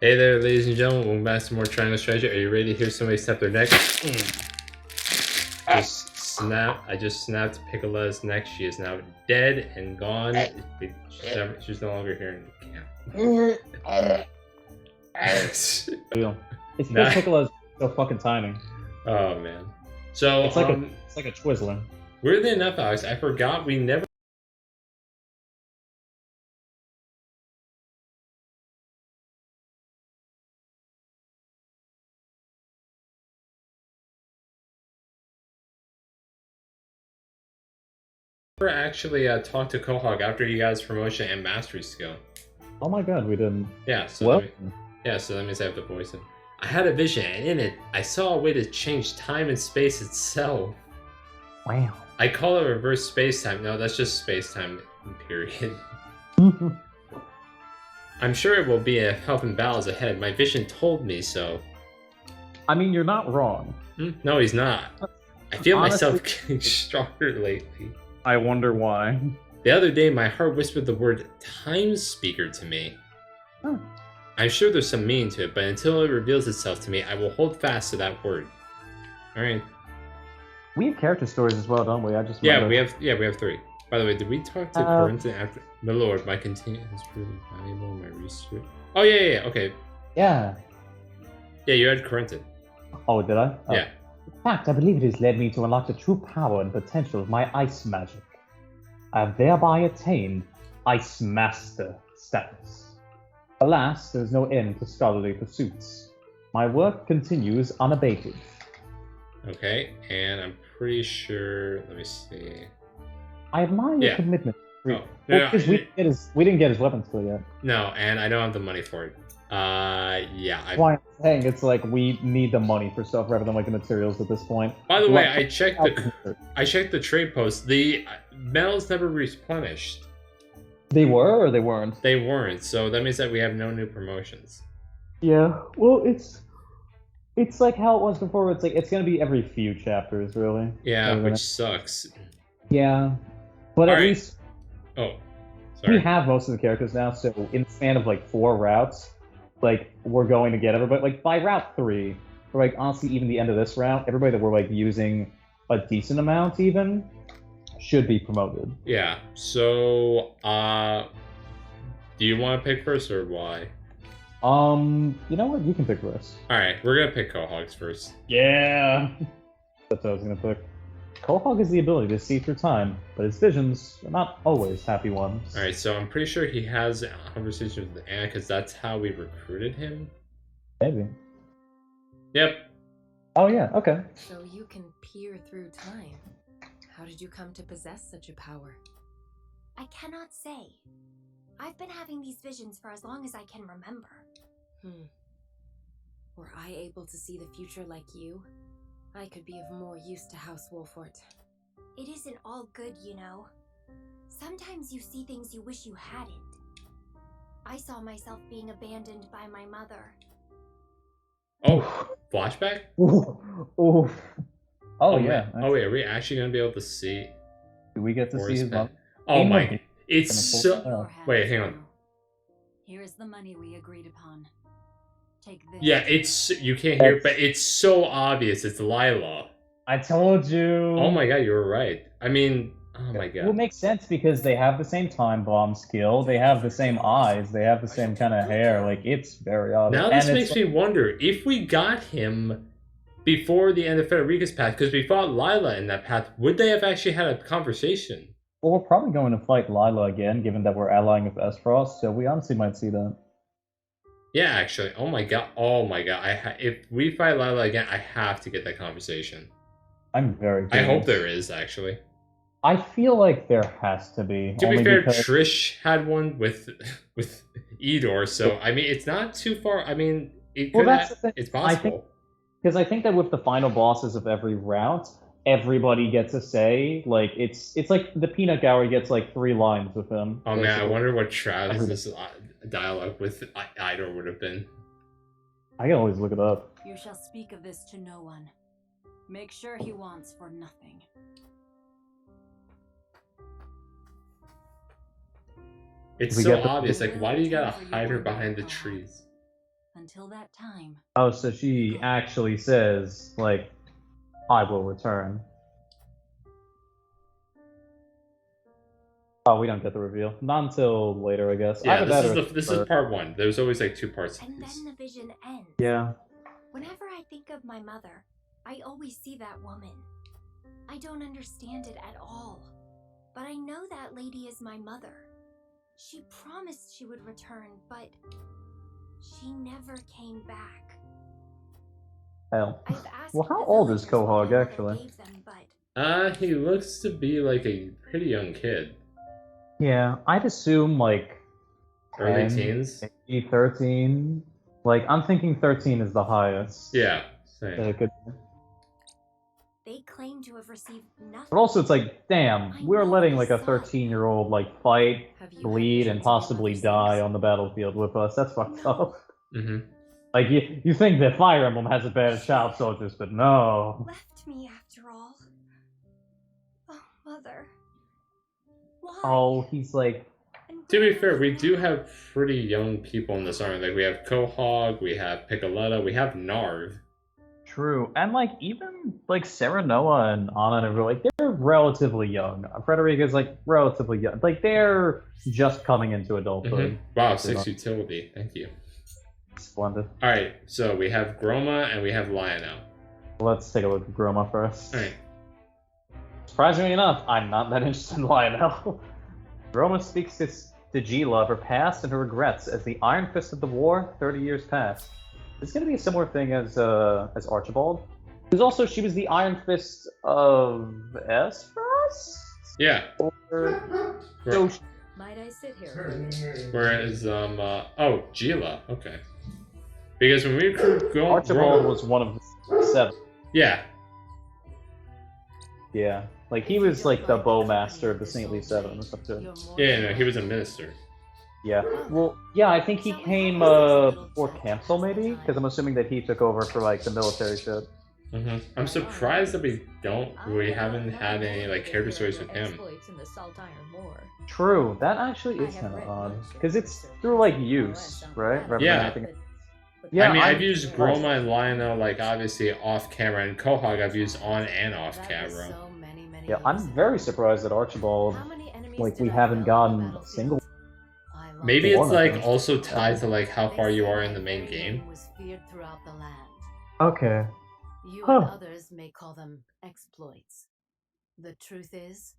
Hey there, ladies and gentlemen. Welcome back to more Triangle Strategy. Are you ready to hear somebody step their neck? Just snap. I just snapped Piccola's neck. She is now dead and gone. She's no longer here in camp. It's because Piccolo's so fucking tiny. Oh man. So it's like a Twizzler. Weirdly enough, Alex, I forgot we never actually talked to Quahog after you guys' promotion and mastery skill. Oh my god, we didn't. Yeah. So that means I have to voice him. I had a vision, and in it, I saw a way to change time and space itself. Wow. I call it reverse space-time. No, that's just space-time, period. I'm sure it will be a helping battles ahead. My vision told me so. I mean, you're not wrong. No, he's not. I feel myself getting stronger lately. I wonder why. The other day, my heart whispered the word Time Speaker to me. Huh. I'm sure there's some meaning to it, but until it reveals itself to me, I will hold fast to that word. Alright. We have character stories as well, don't we? We have 3. By the way, did we talk to Corinton after? My lord, my contingent has proven valuable in my research. Oh yeah, okay. Yeah. Yeah, you had Corinton. Oh, did I? Oh. Yeah. In fact, I believe it has led me to unlock the true power and potential of my ice magic. I have thereby attained Ice Master status. Alas, there is no end to scholarly pursuits. My work continues unabated. Okay, and I'm pretty sure. Let me see. I admire your commitment. Because we didn't get his weapon skill yet. No, and I don't have the money for it. Yeah. That's why I'm saying it's like we need the money for stuff rather than like the materials at this point. By the way, I checked the trade post. The metals never replenished. They were or they weren't? They weren't. So that means that we have no new promotions. Yeah. Well, it's like how it was before. It's like it's gonna be every few chapters, really. Yeah, which sucks. Yeah, but at least sorry. We have most of the characters now. So in the span of like 4 routes, like we're going to get everybody. Like by route 3, or like honestly even the end of this route, everybody that we're like using a decent amount even should be promoted. Yeah. So, do you want to pick first or why? You know what? You can pick first. All right, we're gonna pick Quahogs first. Yeah. That's what I was gonna pick. Quahog has the ability to see through time, but his visions are not always happy ones. Alright, so I'm pretty sure he has a conversation with Anna because that's how we recruited him. Maybe. Yep. Oh yeah, okay. So you can peer through time. How did you come to possess such a power? I cannot say. I've been having these visions for as long as I can remember. Were I able to see the future like you, I could be of more use to House Wolfort. It isn't all good, you know. Sometimes you see things you wish you hadn't. I saw myself being abandoned by my mother. Oh, flashback? Oh yeah. Oh wait, are we actually gonna be able to see? Do we get to see his mother? Oh my! It's so. Wait, hang on. Here is the money we agreed upon. Take this. Yeah, you can't hear, but it's so obvious. It's Lila. I told you. Oh my god, you were right. I mean, oh my god. Well, it makes sense because they have the same time bomb skill. They have the same eyes. They have the same kind of hair. Like it's very obvious. Now this makes me wonder if we got him before the end of Federica's path, because we fought Lila in that path. Would they have actually had a conversation? Well, we're probably going to fight Lila again, given that we're allying with Aesfrost. So we honestly might see that. Yeah, actually. Oh my god. If we fight Lila again, I have to get that conversation. I'm very curious. I hope there is, actually. I feel like there has to be. To be fair, Trish had one with Edor, so I mean, it's not too far. I mean, it's possible. Because I think that with the final bosses of every route, everybody gets a say. Like it's like the Peanut Gallery gets like 3 lines with him. Oh man, I wonder what Travis's dialogue with Idor would have been. I can always look it up. You shall speak of this to no one. Make sure he wants for nothing. It's so obvious. Like, why do you gotta hide her behind the trees? Until that time. Oh, so she actually says, like, I will return. Oh, we don't get the reveal. Not until later, I guess. Yeah, Either that or this is part 1. There's always like 2 parts of And these. then the vision ends. Yeah. Whenever I think of my mother, I always see that woman. I don't understand it at all. But I know that lady is my mother. She promised she would return, but she never came back. Hell. I've asked Well, how the old is villagers what my Quahog, mother actually? gave them, but He looks to be like a pretty young kid. Yeah, I'd assume, like, Early 10, teens? maybe 13. Like, I'm thinking 13 is the highest. Yeah, That same. it could be. they claim to have received nothing. But also, it's like, damn, we're letting, like, a 13-year-old, like, fight, Have you bleed, had and visions of your possibly mother die since? on the battlefield with us. That's fucked up. Mm-hmm. Like, you think that Fire Emblem has a bad child soldiers, but no. Left me after all. Oh, mother. Why? Oh, he's like, And To be where fair, am we I do now? have pretty young people in this army. Like, we have Quahog, we have Piccoletta, we have Narv. true. And, like, even, like, Serenoa and Anna and everyone, like, they're relatively young. Frederica's, like, relatively young. Like, they're just coming into adulthood. Wow, 6 utility. Thank you. Splendid. Alright, so we have Groma and we have Lionel. Let's take a look at Groma first. Alright. Surprisingly enough, I'm not that interested in Lionel. Groma speaks to Gila of her past and her regrets as the Iron Fist of the War 30 years past. It's going to be a similar thing as Archibald. Because also, she was the Iron Fist of Aesfrost? Yeah. Or... So, Might I sit here? Whereas, oh, Gila. Okay. Because when we recruit Archibald Groma... was one of the 7. Yeah. Yeah. Like, he was like the bowmaster of the Saintly 7 or something. Yeah, no, he was a minister. Yeah. Well, yeah, I think he came before Cancel, maybe? Because I'm assuming that he took over for, like, the military ship. Mm-hmm. I'm surprised that we haven't had any, like, character stories with him. True, that actually is kind of odd. Because it's through, like, use, right? Rather than Yeah. anything- Yeah, I mean, I'm- I've used Groma and Lionel, like, obviously off camera, and Quahog I've used on and off camera. Yeah, I'm very surprised that Archibald, like, we haven't gotten a single. Maybe One it's, of like, them. also tied to, like, how far you are in the main game. Okay. You Huh. and others may call them exploits. The truth is,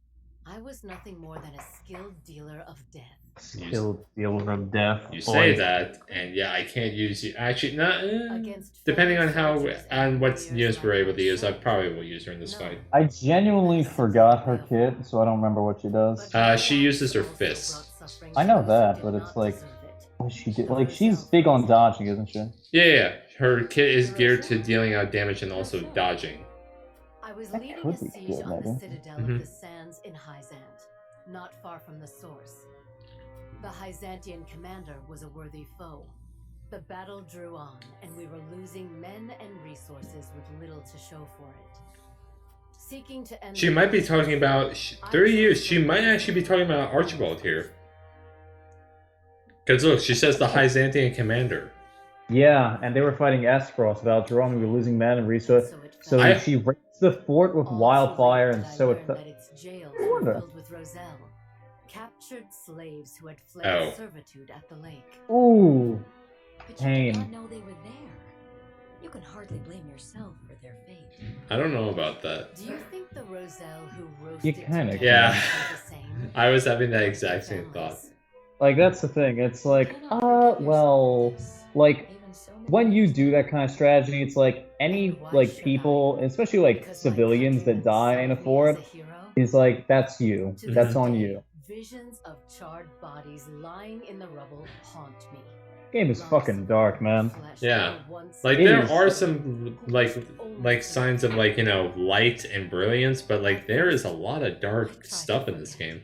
I was nothing more than a skilled dealer of death. Skilled dealer of death. You say Boy. that, and yeah, I can't use you. Actually, not. Against Depending on fellow how soldiers and and what warriors units we're like able to use, I myself. probably will use her in this No. fight. I genuinely forgot her kit, so I don't remember what she does. She uses her fist. I know that, but it's like, what she did, like, she's big on dodging, isn't she? Yeah. Her kit is geared to dealing out damage and also dodging. I was That leading could a be siege good, on the maybe. citadel Mhm. of the sands in Hyzante, not far from the source. The Hyzantean commander was a worthy foe. The battle drew on, and we were losing men and resources with little to show for it. Seeking to end She might be talking about 30 years. She might actually be talking about Archibald here. Because look, she says the Hyzantean commander. Yeah, and they were fighting Aesfrost. Valjeron, we were losing men and resources. So I- she raised the fort with wildfire, and so it. that its jails I were wonder. filled with Roselle, captured slaves who had fled Oh. servitude at the lake. Ooh. But Pain. you did not know they were there. You can hardly blame yourself for their fate. I don't know about that. Do you think the Roselle who You roasted kinda together Yeah. are the same? I was having that exact same thought. Like, that's the thing. It's like, well, like, when you do that kind of strategy, it's like any, like, people, especially, like, Because my civilians country that die in a saw me as fort, hero? is like, that's you. To That's this on day, you. Visions of charred bodies lying in the rubble haunt me. Game is fucking dark, man. Yeah. Like, It there is. are some, like signs of, like, you know, light and brilliance, but, like, there is a lot of dark stuff in this game.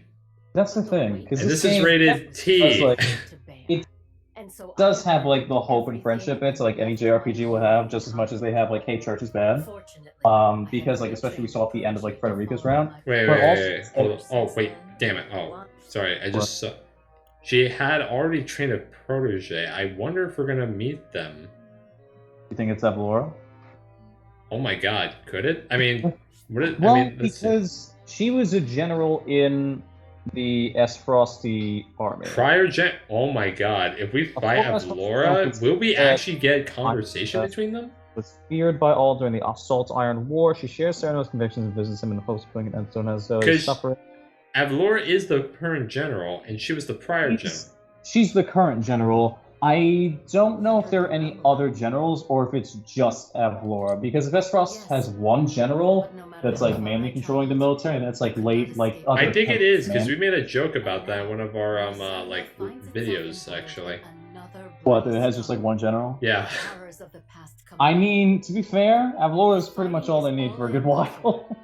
That's the thing. Because And this is rated T. It's like- it does have, like, the hope and friendship bits, like any JRPG will have, just as much as they have, like, hey, church is bad. Because, like, especially we saw at the end of, like, Frederica's round. Wait, But wait, also- wait, wait. Hold on. Oh, wait. Damn it. Oh, sorry. I just saw... She had already trained a protege. I wonder if we're gonna meet them. You think it's Evlora? Oh my god, could it? I mean, what is, Well, I mean, let's see. because she was a general in the Aesfrosty army. Oh my god, if we fight course, Evlora, will we actually get conversation uh, between them? Was feared by all during the Assault Iron War. She shares Cyrano's convictions and visits him in hopes of putting an end to unnecessary suffering. Evlora is the current general, and she was the prior general. She's the current general. I don't know if there are any other generals or if it's just Evlora, because Aesfrost has one general that's like mainly controlling the military, and that's like other. I think it is because we made a joke about that in one of our videos actually. What? It has just like one general? Yeah. I mean, to be fair, Evlora is pretty much all they need for a good while.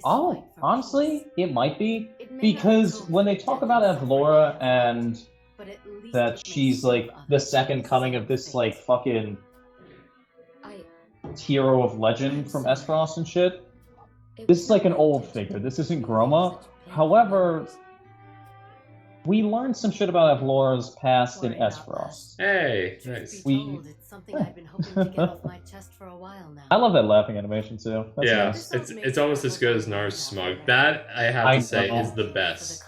Oh, honestly, it might be, because when they talk about Evlora and that she's like the second coming of this like fucking hero of legend from Aesfrost and shit, this is like an old figure. This isn't Groma. However, we learned some shit about Evlora's past in Aesfrost. Hey, nice. I love that laughing animation too. That's yeah, nice. it's almost as good as Nars Smug. That I have to say is the best.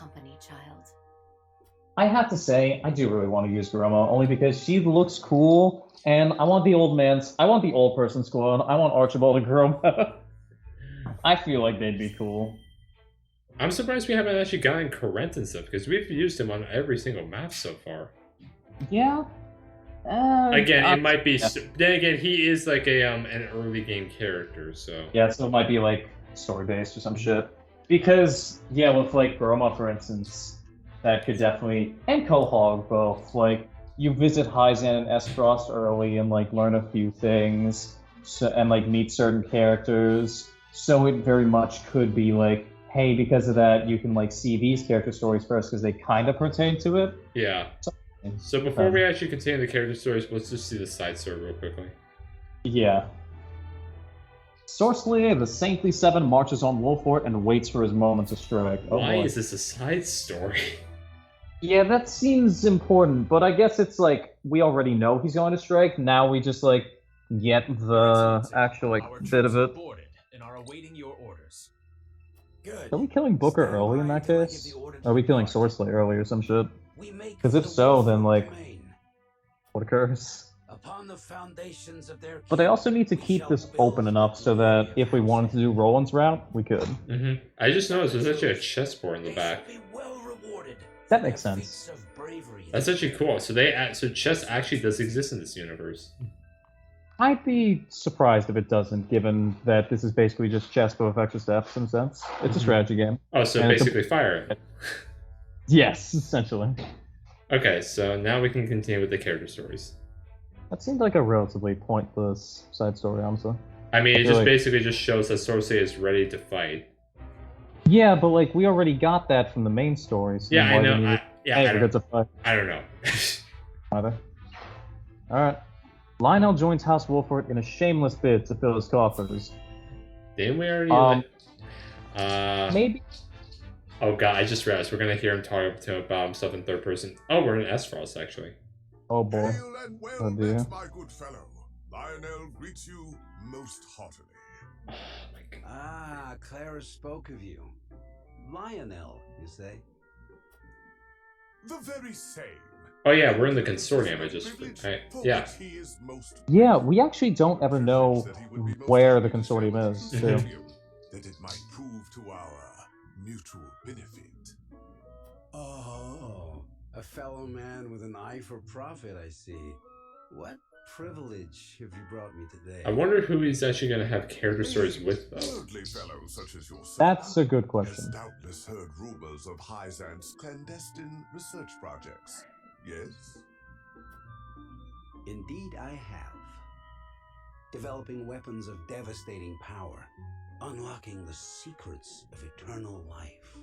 I have to say, I do really want to use Groma only because she looks cool, and I want the old person squad. I want Archibald and Groma. I feel like they'd be cool. I'm surprised we haven't actually gotten Corrent and stuff, because we've used him on every single map so far. Yeah. Again, it might be. Yeah. Then again, he is like an early game character, so. Yeah, so it might be like story based or some shit. Because yeah, with like Groma, for instance, that could definitely, and Quahog both. Like you visit Hyzante and Aesfrost early and like learn a few things, and like meet certain characters. So it very much could be like, hey, because of that, you can like see these character stories first because they kind of pertain to it. Yeah. So before we actually continue the character stories, let's just see the side story real quickly. Yeah. Sorcerer, the Saintly Seven, marches on Wolfort and waits for his moment to strike. Why is this a side story? Yeah, that seems important, but I guess it's like we already know he's going to strike. Now we just like get the actual like bit of it. And are awaiting your orders. Good. Are we killing Booker early in that case? Or are we killing Sorcerer early or some shit? Because if so, then like, what occurs? But they also need to keep this open enough so that if we wanted to do Roland's route, we could. Mm-hmm. I just noticed there's actually a chessboard in the back. That makes sense. That's actually cool. So chess actually does exist in this universe. I'd be surprised if it doesn't, given that this is basically just chess but with extra steps in a sense. It's a strategy game. Oh, so and basically fire. Yes, essentially. Okay, so now we can continue with the character stories. That seemed like a relatively pointless side story, honestly. I mean, it just basically just shows that Sorcerer is ready to fight. Yeah, but like we already got that from the main story. So yeah, I know. I don't know. Alright. Lionel joins House Wolfort in a shameless bid to fill his coffers. Didn't we already? Maybe. Oh god, I just realized we're gonna hear him talk to him about himself in third person. Oh, we're in Aesfrost actually. Oh boy. Hail and well met, my good fellow. Lionel greets you most heartily. Oh my god. Ah, Clara spoke of you. Lionel, you say? The very same. Oh yeah, we're in the consortium. Yeah. Yeah, we actually don't ever know where the consortium is. Too. That it might prove to our mutual benefit. Oh, a fellow man with an eye for profit, I see. What privilege have you brought me today? I wonder who he's actually going to have character stories with, though. Fellows such as yourself That's a good question. Has doubtless heard rumors of Hyzante's clandestine research projects. Yes? Indeed, I have. Developing weapons of devastating power, unlocking the secrets of eternal life.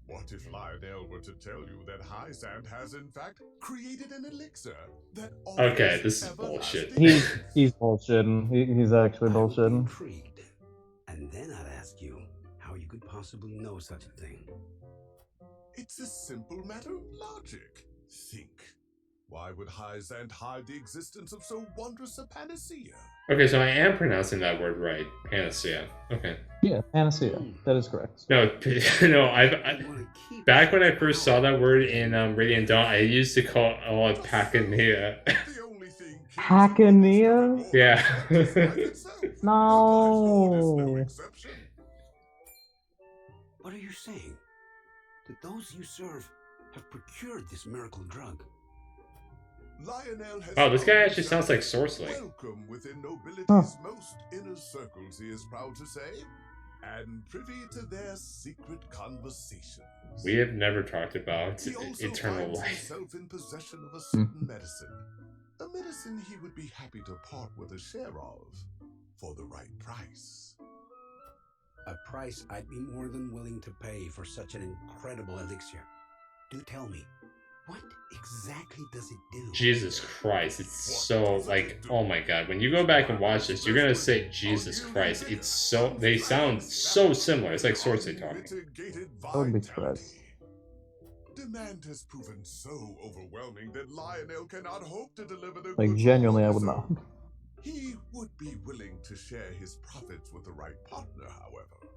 What if Lionel were to tell you that Hyzante has in fact created an elixir that okay, this is bullshit. He's bullshitting. He's actually bullshitting. It's a simple matter of logic. Think. Why would Hyzante hide the existence of so wondrous a panacea? Okay, so I am pronouncing that word right. Panacea. Okay. Yeah, panacea. That is correct. No, no. You wanna keep Back when I such first power. saw that word in Radiant Dawn, I used to call it Pacanea. The only thing Pacanea? Yeah. is life itself. No. Life is no exception. What are you saying? That those you serve have procured this miracle drug? Lionel has Oh, this guy found actually sounds like Sorcery. welcome within nobility's Huh. most inner circles, he is proud to say, and privy to their secret conversations. We have never talked about He also eternal finds life. himself in possession of a certain medicine. A medicine he would be happy to part with a share of for the right price. A price I'd be more than willing to pay for such an incredible elixir. Do tell me, what exactly does it do? Jesus Christ, it's so like, oh my god. When you go back and watch this, you're gonna say Jesus Christ. It's so, they sound so similar. It's like Sorcery talking. Unmitigated I wouldn't be vitality. surprised. Demand has proven so overwhelming that Lionel cannot hope to deliver the Like, goods genuinely, on I his would not. own. He would be willing to share his profits with the right partner, however.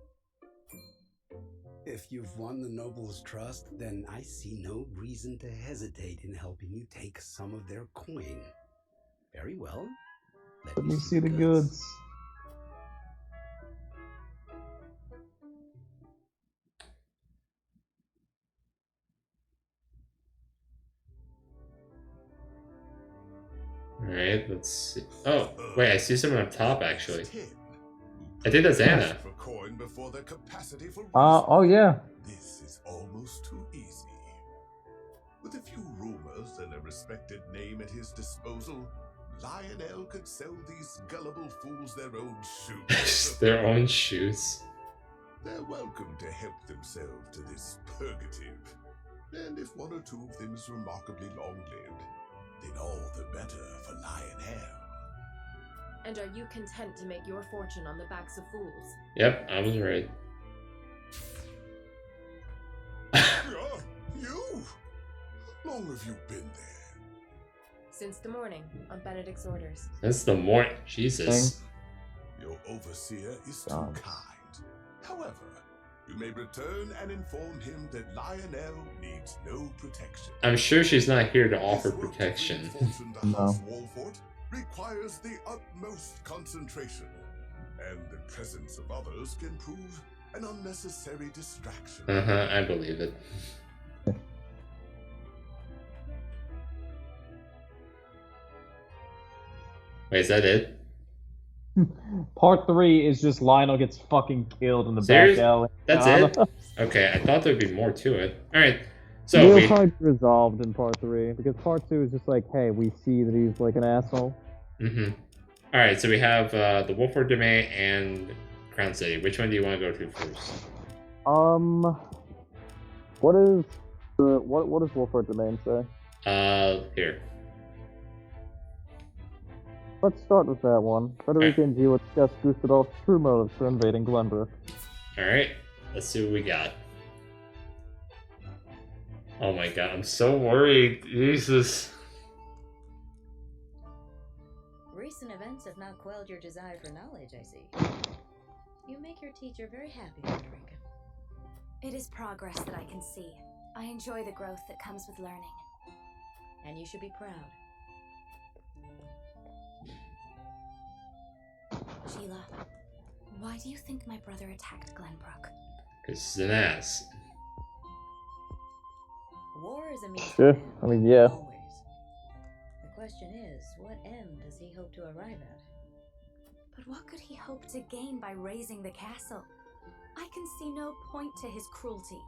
If you've won the noble's trust, then I see no reason to hesitate in helping you take some of their coin. Very well. Let me see the goods. Alright, let's see. Oh, wait, I see someone up top actually. 10, I think that's Anna. for coin before their capacity for Oh yeah. This is almost too easy. With a few rumors and a respected name at his disposal, Lionel could sell these gullible fools their own shoes. Their own shoes. They're welcome to help themselves to this purgative. And if one or two of them is remarkably long-lived, then all the better for Lionel. And are you content to make your fortune on the backs of fools? Yep, I was right. You? How long have you been there? Since the morning, on Benedict's orders. That's the morning. Jesus. Your overseer is too God. kind. However, you may return and inform him that Lionel needs no protection. I'm sure she's not here to His offer work to protection. bring fortune to No. House Wolfort requires the utmost concentration, and the presence of others can prove an unnecessary distraction. Uh-huh, I believe it. Wait, is that it? Part 3 is just Lionel gets fucking killed in the Serious? back alley. That's it? Okay, I thought there'd be more to it. Alright, so It'll we... probably be resolved in part 3 because part 2 is just like, hey, we see that he's like an asshole. Mm-hmm. Alright, so we have the Wolford Domain and Crown City. Which one do you want to go to first? What is the what does Wolford Domain say? Here. Let's start with that one. Frederica and G will discuss Gustadolf's true motives for invading Glenbrook. Alright, let's see what we got. Oh my god, I'm so worried. Jesus. Recent events have not quelled your desire for knowledge, I see. You make your teacher very happy, Frederica. It is progress that I can see. I enjoy the growth that comes with learning. And you should be proud. Sheila, why do you think my brother attacked Glenbrook? Because he's an ass. War is a means Sure, to an end, I mean, yeah. always. The question is, what end does he hope to arrive at? But what could he hope to gain by razing the castle? I can see no point to his cruelty.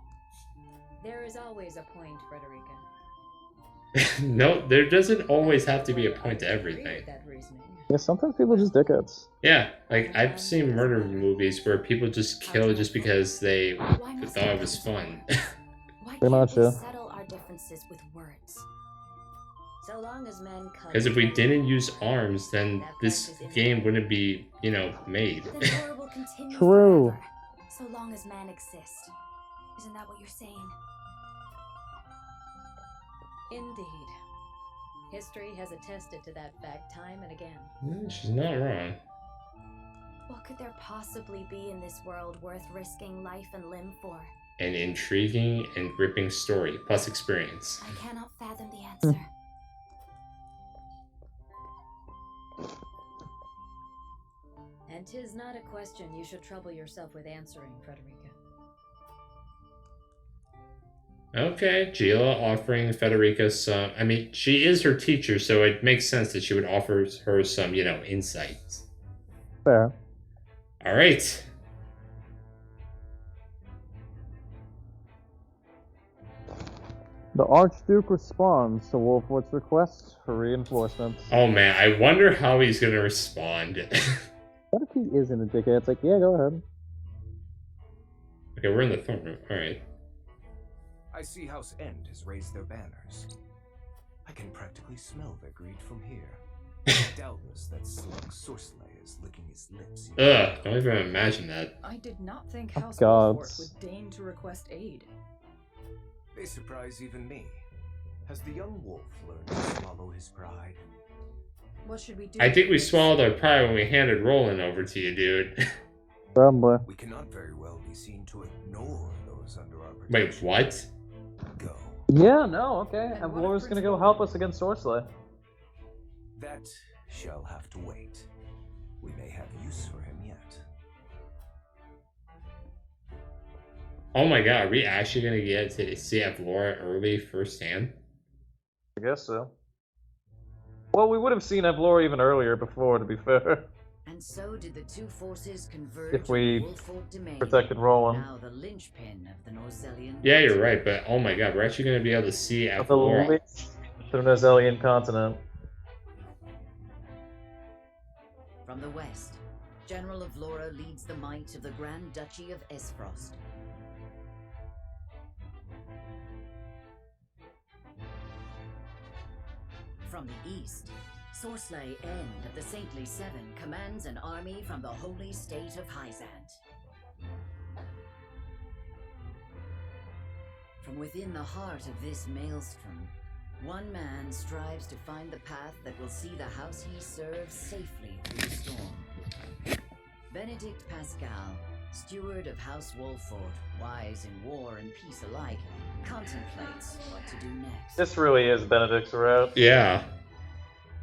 There is always a point, Frederica. No, there doesn't always have to be a point to I agree everything. with that reasoning. Yeah, sometimes people are just dickheads. Yeah, like I've seen murder movies where people just kill just because they Why must thought we it was come to fun. words? Why Pretty can't much, we yeah. settle our differences with words? So long as men come. Because if we didn't use arms, then this game wouldn't be, you know, made. Then war will continue True. forever, so long as man exists. Isn't that what you're saying? Indeed. History has attested to that fact time and again. She's not wrong. What could there possibly be in this world worth risking life and limb for? An intriguing and gripping story, plus experience. I cannot fathom the answer. And 'tis not a question you should trouble yourself with answering, Frederica. Okay, Gila offering Federica some... I mean, she is her teacher, so it makes sense that she would offer her some, you know, insights. Fair. Alright. The Archduke responds to Wolfort's request for reinforcements. Oh man, I wonder how he's gonna respond. What if he isn't a dickhead? It's like, yeah, go ahead. Okay, we're in the throne room. Alright. I see House End has raised their banners. I can practically smell their greed from here. Doubtless that slug Sorcelay is licking his lips. Ugh, don't even imagine that. I did not think House God. Wolfort would deign to request aid. They surprise even me. Has the young wolf learned to swallow his pride? What should we do? I think we swallowed our pride when we handed Roland over to you, dude. Probably. We cannot very well be seen to ignore those under our protection. Wait, what? Go. Yeah, no, okay. And what Avlor's if gonna Prince go help us against Sorcelay. That shall have to wait. We may have use for him yet. Oh my god, are we actually gonna get to see Avlora early firsthand? I guess so. Well, we would have seen Avlora even earlier before, to be fair. And so did the two forces converge If we on the Wolfort domain, protected Roland. now the linchpin of the Nozellian. Yeah, you're right, but oh my god, we're actually gonna be able to see Of the Avlora. least through Nozellian continent. From the west, General Avlora leads the might of the Grand Duchy of Aesfrost. From the east, Sorcelay End of the Saintly Seven commands an army from the holy state of Hyzante. From within the heart of this maelstrom, one man strives to find the path that will see the house he serves safely through the storm. Benedict Pascal, steward of House Wolfort, wise in war and peace alike, contemplates what to do next. This really is Benedict's route. Yeah.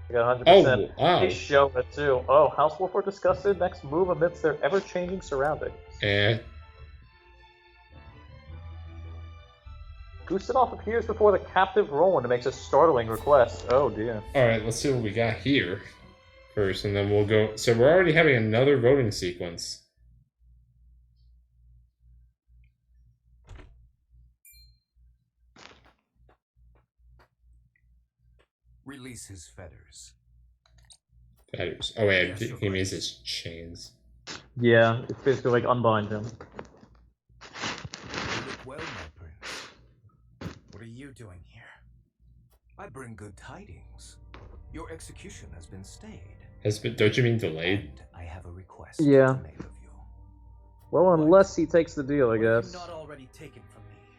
You got 100%. Oh, wow. They show it too. Oh, House Wolfort discussed their next move amidst their ever-changing surroundings. Eh. Gustav appears before the captive Roland and makes a startling request. Oh dear. Alright, let's see what we got here first, and then we'll go. So we're already having another voting sequence. Release his fetters. Fetters. Oh wait, Yes, he means his chains. Yeah, it's basically like unbind him. You look well, my prince. What are you doing here? I bring good tidings. Your execution has been stayed. Has been, don't you mean delayed? And I have a request Yeah. to make of you. Well, unless he takes the deal, I What have guess. you not already taken from me?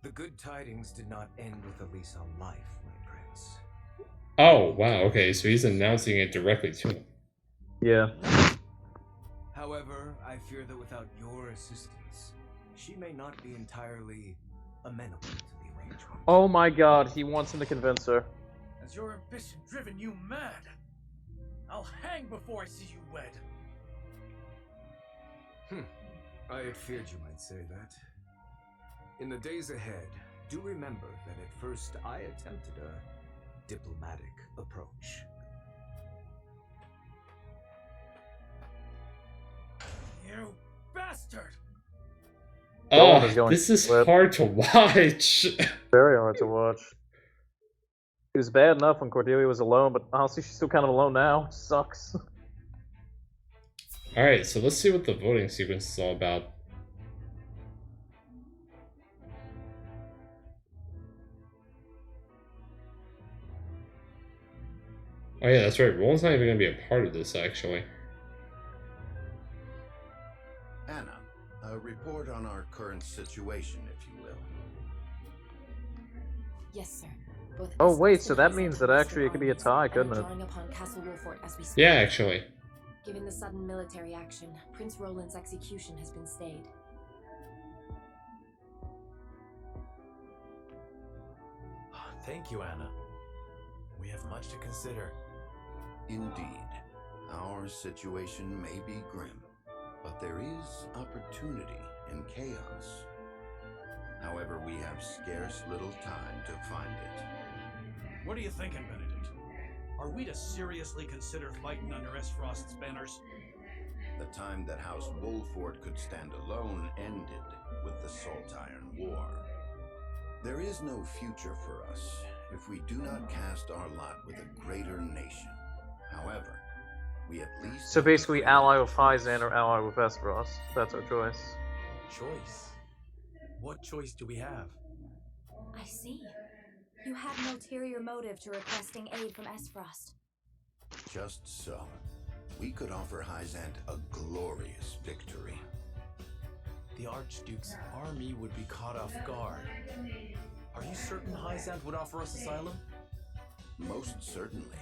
The good tidings did not end with a lease on life, my prince. Oh, wow, okay, so he's announcing it directly to him. Yeah. However, I fear that without your assistance, she may not be entirely amenable to the arrangement. Oh my god, he wants him to convince her. Has your ambition driven you mad? I'll hang before I see you wed. I had feared you might say that. In the days ahead, do remember that at first I attempted a diplomatic approach. You bastard! Roland is Oh, going this is flip. hard to watch. Very hard to watch. It was bad enough when Cordelia was alone, but honestly, she's still kind of alone now. Sucks. Alright, so let's see what the voting sequence is all about. Oh yeah, that's right. Roland's not even going to be a part of this, actually. Anna, a report on our current situation, if you will. Yes, sir. Both Oh wait, Aesfrost so and that Hyzante means that mustered actually it could be a armies tie, and are couldn't it? drawing upon Castle Wolford as we speak. Yeah, actually. Given the sudden military action, Prince Roland's execution has been stayed. Thank you, Anna. We have much to consider. Indeed, our situation may be grim, but there is opportunity in chaos. However, we have scarce little time to find it. What are you thinking, Benedict? Are we to seriously consider fighting under Aesfrost's banners? The time that House Wolford could stand alone ended with the Salt Iron War. There is no future for us if we do not cast our lot with a greater nation. However, we at least... So basically ally with Hyzante or ally with Aesfrost. That's our choice. Choice? What choice do we have? I see. You have no ulterior motive to requesting aid from Aesfrost. Just so. We could offer Hyzante a glorious victory. The Archduke's army would be caught off guard. Are you certain Hyzante would offer us asylum? Most certainly.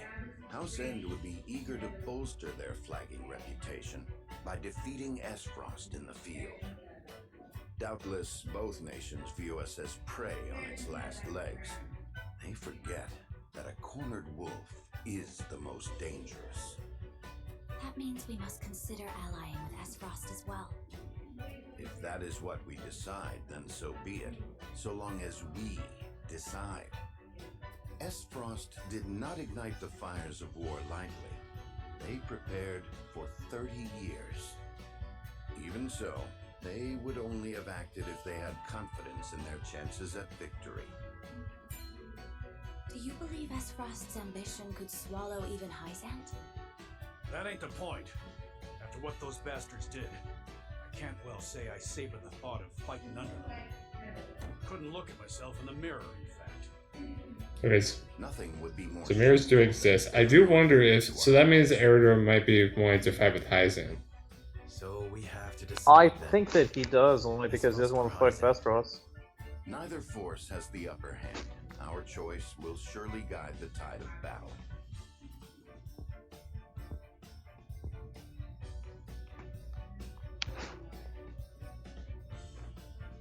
House End would be eager to bolster their flagging reputation by defeating Aesfrost in the field. Doubtless, both nations view us as prey on its last legs. They forget that a cornered wolf is the most dangerous. That means we must consider allying with Aesfrost as well. If that is what we decide, then so be it, so long as we decide. Aesfrost did not ignite the fires of war lightly. They prepared for 30 years. Even so, they would only have acted if they had confidence in their chances at victory. Do you believe Aesfrost's ambition could swallow even Hyzante? That ain't the point. After what those bastards did, I can't well say I savor the thought of fighting under them. Couldn't look at myself in the mirror, in fact. Okay, so Nothing would be more... mirrors do exist. I do wonder if... So that means Eridor might be wanting to fight with Hyzante. So we have to decide. I think that he does, only because he doesn't want to fight Aesfrost. Neither force has the upper hand. Our choice will surely guide the tide of battle.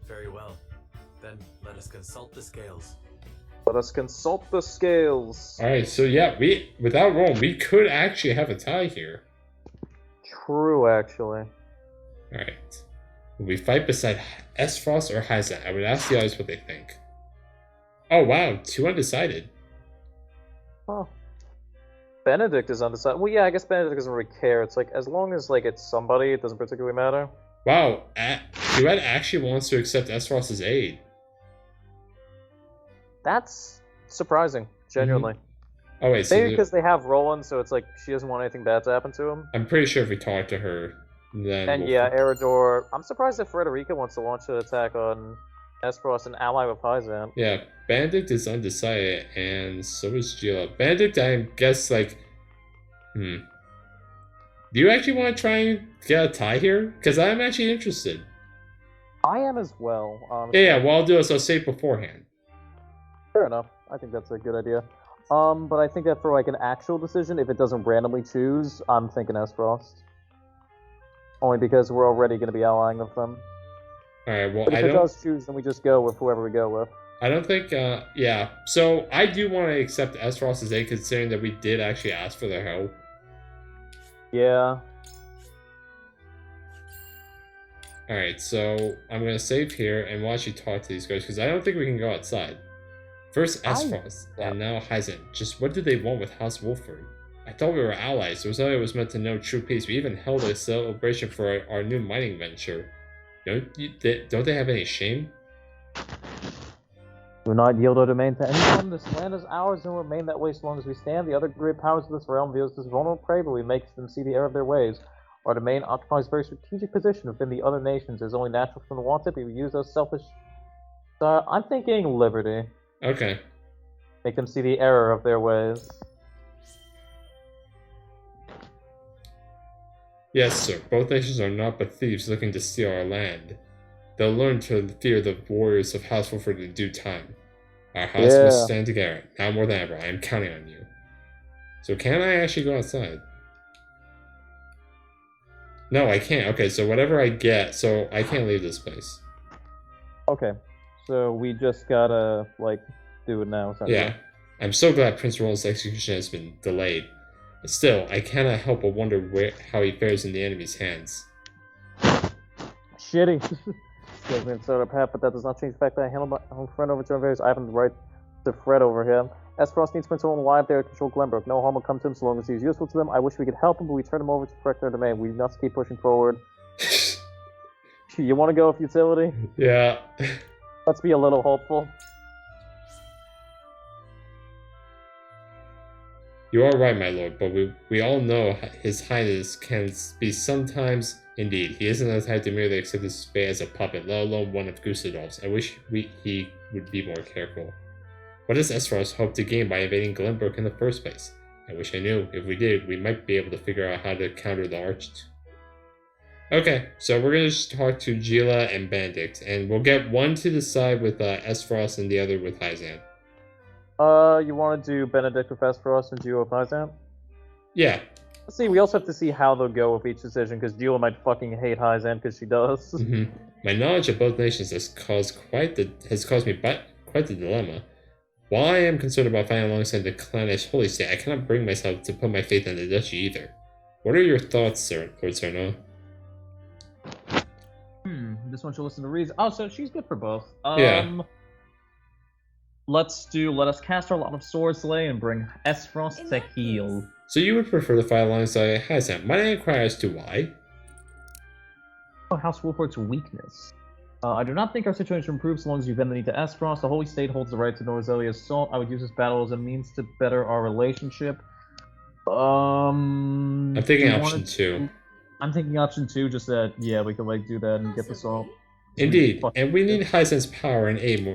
Very well. Then let us consult the scales. Let us consult the scales. Alright, so yeah, without Rome, we could actually have a tie here. True, actually. Alright. Will we fight beside Aesfrost or Hyzante? I would ask the others what they think. Oh wow, 2 undecided. Huh. Benedict is undecided. Well, yeah, I guess Benedict doesn't really care. It's like, as long as like it's somebody, it doesn't particularly matter. Wow, Duet actually wants to accept Aesfrost's aid. That's surprising, genuinely. Oh wait, so maybe because they have Roland, so it's like she doesn't want anything bad to happen to him. I'm pretty sure if we talk to her, then And yeah, Eridor. I'm surprised if Frederica wants to launch an attack on Aesfrost, an ally with Hyzante. Yeah, Benedict is undecided, and so is Gila. Benedict, I guess, like, Do you actually want to try and get a tie here? Because I'm actually interested. I am as well, honestly. Yeah, well, I'll do is I'll say it beforehand. Fair enough. I think that's a good idea. But I think that for like an actual decision, if it doesn't randomly choose, I'm thinking Aesfrost. Only because we're already going to be allying with them. Alright, well, But if it does choose, then we just go with whoever we go with. I don't think, yeah. So, I do want to accept Aesfrost's aid, considering that we did actually ask for their help. Yeah. Alright, so I'm going to save here and we'll actually talk to these guys, because I don't think we can go outside. First Aesfrost, and now Hyzante. Just what do they want with House Wolford? I thought we were allies. It was only was meant to know true peace. We even held a celebration for our new mining venture. Don't they have any shame? Do not yield our domain to anyone. This land is ours and will remain that way so long as we stand. The other great powers of this realm view us as vulnerable prey, but we make them see the error of their ways. Our domain occupies a very strategic position within the other nations. It is only natural from the wanted, but we use those selfish... I'm thinking liberty. Okay. Make them see the error of their ways. Yes, sir. Both nations are not but thieves looking to steal our land. They'll learn to fear the warriors of House Wolford in due time. Our house Yeah. must stand together. Now more than ever, I am counting on you. So can I actually go outside? No, I can't. Okay, so whatever I get, so I can't leave this place. Okay, so we just gotta, like, do it now, essentially. Yeah. I'm so glad Prince Roland's execution has been delayed. But still, I cannot help but wonder how he fares in the enemy's hands. Shitty. Still been sort of path, but that does not change the fact that I handled my own friend over to Invaders. I have the right to fret over him. Aesfrost needs Prince Roland alive there to control Glenbrook. No harm will come to him so long as he's useful to them. I wish we could help him, but we turn him over to protect their domain. We must keep pushing forward. You want to go with utility? Yeah. Let's be a little hopeful. You are right, my lord, but we all know His Highness can be sometimes... Indeed, he isn't the type to merely accept his fate as a puppet, let alone one of Gustadolf's. I wish he would be more careful. What does Aesfrost hope to gain by invading Glenbrook in the first place? I wish I knew. If we did, we might be able to figure out how to counter the Arch. Okay, so we're going to just talk to Gila and Benedict, and we'll get one to the side with Aesfrost and the other with Hyzante. You want to do Benedict with Aesfrost and Gila with Hyzante? Yeah. Let's see, we also have to see how they'll go with each decision, because Gila might fucking hate Hyzante because she does. Mm-hmm. My knowledge of both nations has caused me quite the dilemma. While I am concerned about fighting alongside the clannish Holy State, I cannot bring myself to put my faith in the Duchy either. What are your thoughts, Lord Cerno? This one should listen to reason. Oh, so she's good for both. Yeah. Let us cast our lot of Sword Slay and bring Aesfrost to heal. So you would prefer to fight alongside Hyzante. Might I inquire as to why? House Wolford's weakness. I do not think our situation improves so long as you bend the knee to Aesfrost. The Holy State holds the right to Norzelia's assault. I would use this battle as a means to better our relationship. I'm thinking option 2. I'm thinking option 2, just that, yeah, we can, like, do that and get the assault. Indeed, and we need Hyzante's power and aid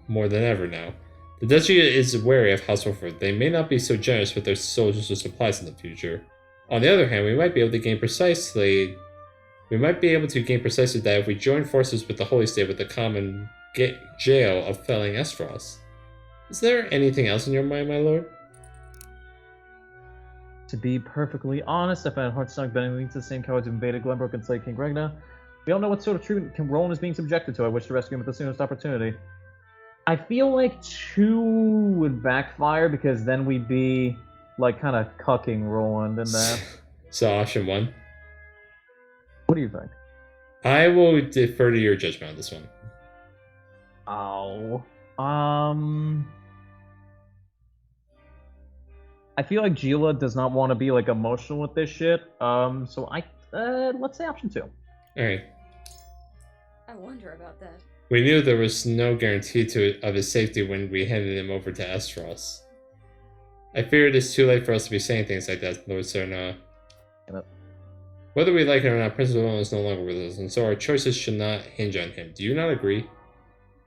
more than ever now. The Duchy is wary of House Wolford. They may not be so generous with their soldiers or supplies in the future. On the other hand, we might be able to gain precisely that if we join forces with the Holy State with the common jail of felling Aesfrost. Is there anything else in your mind, my lord? To be perfectly honest, I find Heartsong bending to the same cowards who invaded Glenbrook and slayed King Regna. We all know what sort of treatment Roland is being subjected to. I wish to rescue him at the soonest opportunity. I feel like 2 would backfire because then we'd be, like, kind of cucking Roland in that. So option 1? What do you think? I will defer to your judgment on this one. Oh. I feel like Gila does not want to be, like, emotional with this shit. So let's say option 2. Alright. I wonder about that. We knew there was no guarantee of his safety when we handed him over to Aesfrost. I fear it is too late for us to be saying things like that, Lord Cerno. Whether we like it or not, Prince Roland is no longer with us, and so our choices should not hinge on him. Do you not agree?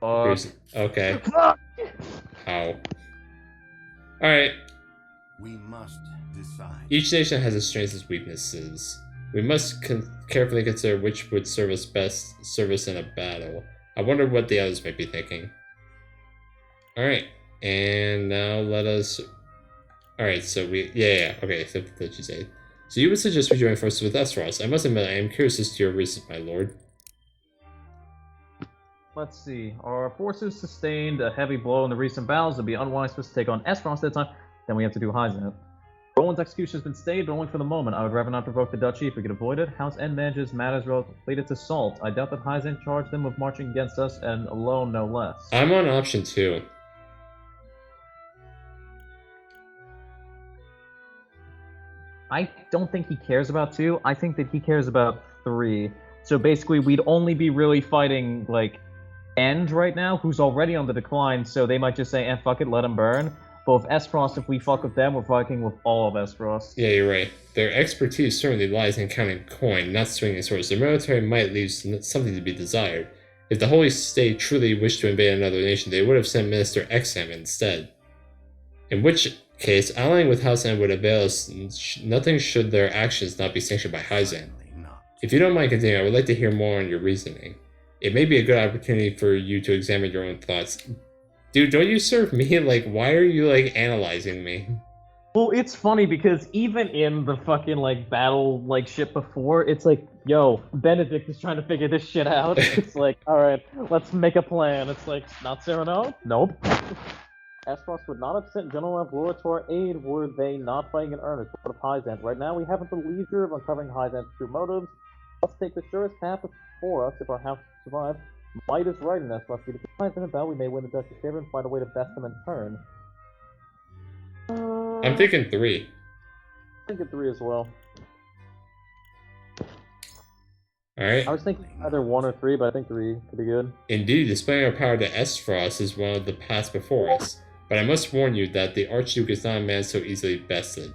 Okay. How? Alright. We must decide. Each nation has its strengths and weaknesses. We must carefully consider which would serve us best in a battle. I wonder what the others might be thinking. Alright, and now let us... Alright, so okay, so what you say. So you would suggest we join forces with Aesfrost. I must admit, I am curious as to your reasons, my lord. Let's see. Our forces sustained a heavy blow in the recent battles. It would be unwise for us to take on Aesfrost at that time. Then we have to do Hyzante. Roland's execution has been stayed, but only for the moment. I would rather not provoke the Duchy if we could avoid it. House End manages matters related to Salt. I doubt that Hyzante charged them with marching against us, and alone no less. I'm on option 2. I don't think he cares about 2. I think that he cares about 3. So basically, we'd only be really fighting, like, End right now, who's already on the decline, so they might just say, fuck it, let him burn. But with Aesfrost, if we fuck with them, we're fucking with all of Aesfrost. Yeah, you're right. Their expertise certainly lies in counting coin, not swinging swords. Their military might leave something to be desired. If the Holy State truly wished to invade another nation, they would have sent Minister Exham instead. In which case, allying with House End would avail us nothing should their actions not be sanctioned by Hyzante. If you don't mind continuing, I would like to hear more on your reasoning. It may be a good opportunity for you to examine your own thoughts. Dude, don't you serve me? Like, why are you, like, analyzing me? Well, it's funny because even in the fucking, like, battle, like, shit before, it's like, yo, Benedict is trying to figure this shit out. It's like, alright, let's make a plan. It's like, not Cyrano? Nope. Aesfrost would not have sent General Avlora to our aid were they not fighting in earnest of Hyzante. Right now, we haven't the leisure of uncovering Hyzante's true motives. Let's take the surest path before us if our house survive. Might is right in Aesfrost. If we defeat Hyzante about, we may win the Duchy's favor and find a way to best them in turn. I'm thinking 3. I'm thinking 3 as well. Alright. I was thinking either 1 or 3, but I think 3 could be good. Indeed, displaying our power to Aesfrost is one of the paths before us. But I must warn you that the Archduke is not a man so easily bested.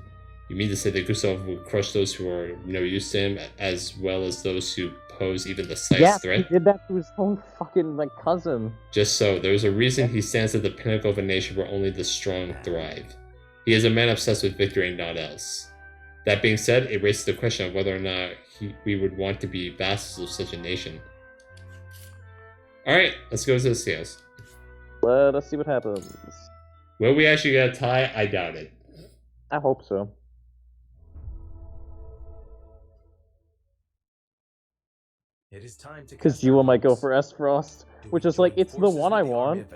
You mean to say that Gustav will crush those who are no use to him, as well as those who pose even the slightest threat? He did that to his own fucking, like, cousin. Just so, there's a reason he stands at the pinnacle of a nation where only the strong thrive. He is a man obsessed with victory and not else. That being said, it raises the question of whether or not we would want to be vassals of such a nation. Alright, let's go to the scales. Let us see what happens. Will we actually get a tie? I doubt it. I hope so. It is time to because Jewel might go for Aesfrost, which is like, it's the one I want,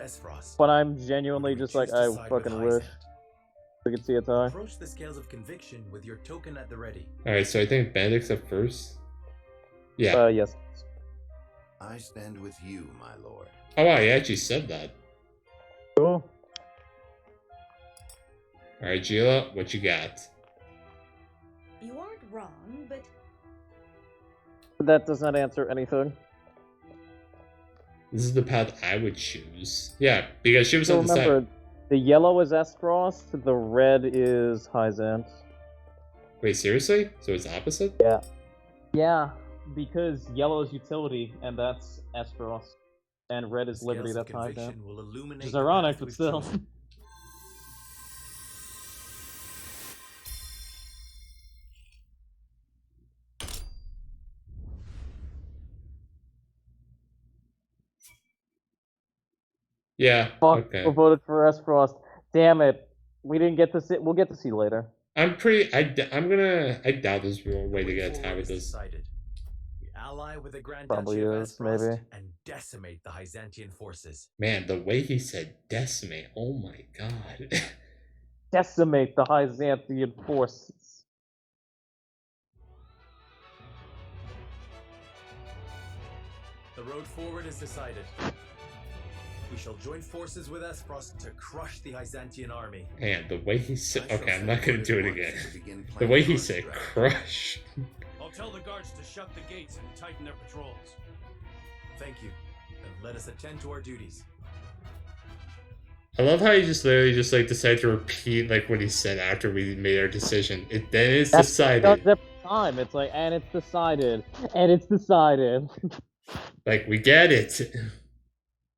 but I'm genuinely just like, I fucking wish we could see a tie. Approach the scales of conviction with your token at the ready. Alright, so I think Benedict's up first. Yeah. Yes. I stand with you, my lord. Oh wow, he actually said that. Cool. Alright, Gila, what you got? You aren't wrong, but that does not answer anything. This is the path I would choose. Yeah, because she was So on the remember, side. the yellow is Aesfrost, the red is Hyzante. Wait, seriously? So it's opposite? Yeah. Yeah, because yellow is utility, and that's Aesfrost. And red is liberty, that's Hyzante. Which is ironic, but still. Yeah. Fuck, Okay. we voted for Aesfrost. Damn it. We didn't get to see. We'll get to see later. I'm pretty. I doubt there's a real way to get a tie with this. We ally with the Grand Probably Duchy of is, Aesfrost maybe. and decimate the Hyzantean forces. Man, the way he said decimate. Oh my god. Decimate the Hyzantean forces. The road forward is decided. We shall join forces with Aesfrost to crush the Hyzantean army. Man, the way he said. Okay, I'm not gonna do it again. The way he said crush. I'll tell the guards to shut the gates and tighten their patrols. Thank you, and let us attend to our duties. I love how he just literally just like decided to repeat like what he said after we made our decision. Then it's decided. Every time it's like, and it's decided, and it's decided. Like we get it.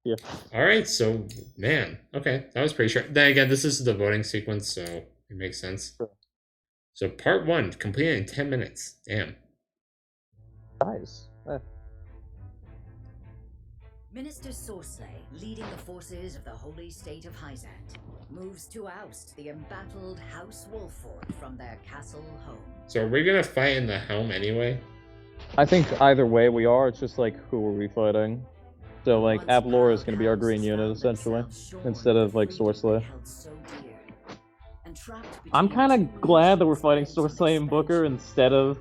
Yeah. Alright, so man, okay, that was pretty short. Then again, this is the voting sequence, so it makes sense. Sure. So part 1, completed in 10 minutes. Damn. Nice. Minister Sorsley, leading the forces of the Holy State of Hyzante, moves to oust the embattled House Wolford from their castle home. So are we gonna fight in the helm anyway? I think either way we are. It's just like, who are we fighting? So like, Avlora is going to be our green unit essentially, instead of like Sorsley. I'm kind of glad that we're fighting Sorsley and Booker instead of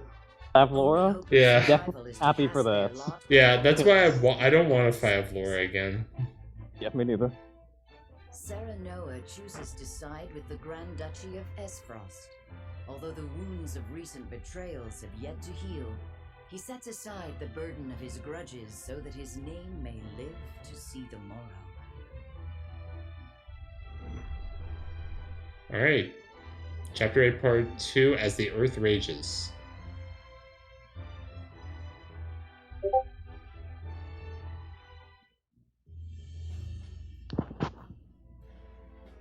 Avlora. Yeah. Definitely happy for that. Yeah, that's why I don't want to fight Avlora again. Yeah, me neither. Sarah Noah chooses to side with the Grand Duchy of Aesfrost. Although the wounds of recent betrayals have yet to heal, he sets aside the burden of his grudges so that his name may live to see the morrow. Alright. Chapter 8, Part 2, As the Earth Rages.